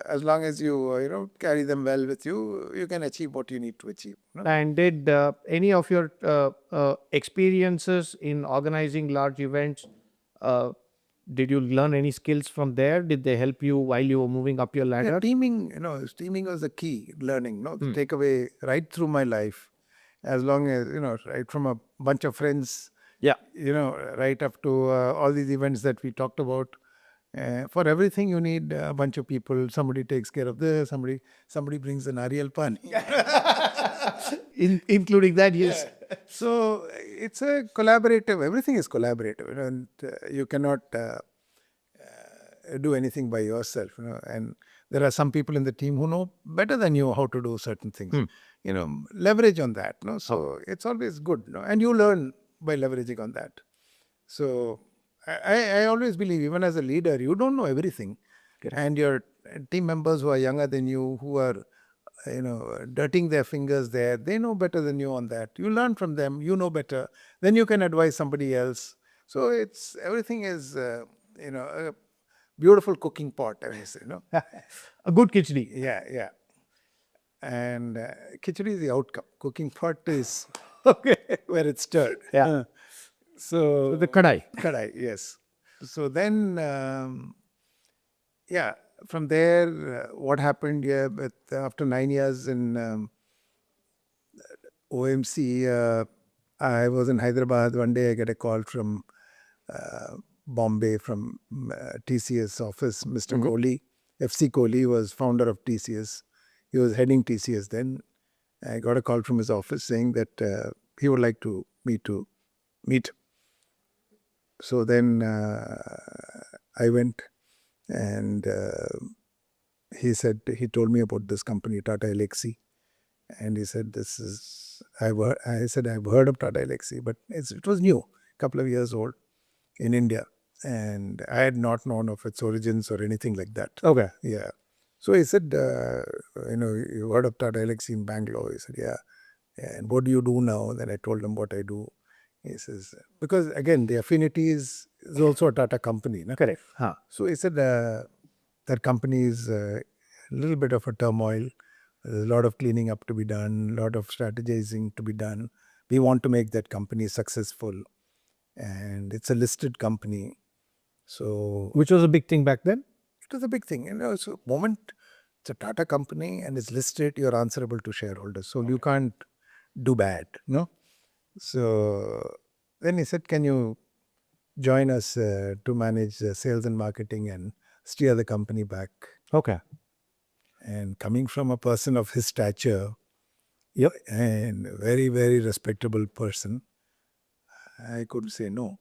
as long as you carry them well with you, you can achieve what you need to achieve. And did any of your experiences in organizing large events, did you learn any skills from there? Did they help you while you were moving up your ladder? Yeah, teaming was the key learning, the takeaway right through my life. As long as, right from a bunch of friends, Yeah. right up to all these events that we talked about. For everything, you need a bunch of people. Somebody takes care of this, somebody brings an nariyal pani. Including that, yes. So it's a collaborative, everything is collaborative, and you cannot do anything by yourself, and there are some people in the team who know better than you how to do certain things, leverage on that, so it's always good, and you learn by leveraging on that. So I always believe, even as a leader, you don't know everything. And your team members who are younger than you, who are, dirtying their fingers there, they know better than you on that. You learn from them, you know better. Then you can advise somebody else. So everything is, a beautiful cooking pot, I mean, A good khichdi. Yeah. And khichdi is the outcome. Cooking pot is Okay. where it's stirred. Yeah. So The kadai. Kadai, yes. So then, from there, what happened? Yeah, but after 9 years in OMC, I was in Hyderabad. One day, I get a call from Bombay, from TCS office. Mr. Kohli, FC Kohli, was founder of TCS. He was heading TCS then. I got a call from his office saying that he would like to meet. So then I went, and he told me about this company, Tata Elxsi. And he said, I said, I've heard of Tata Elxsi, but it was new, a couple of years old in India. And I had not known of its origins or anything like that. Okay. Yeah. So he said, you heard of Tata Elxsi in Bangalore? He said, yeah. And what do you do now? Then I told him what I do. He says, because again, the affinity is also a Tata company. No? Correct. Huh. So he said, that company is a little bit of a turmoil. There's a lot of cleaning up to be done, a lot of strategizing to be done. We want to make that company successful. And it's a listed company. So Which was a big thing back then? it was a big thing. So moment it's a Tata company and it's listed, you're answerable to shareholders. So you can't do bad, no? So then he said, can you join us to manage sales and marketing and steer the company back? Okay. And coming from a person of his stature, and very, very respectable person, I couldn't say no.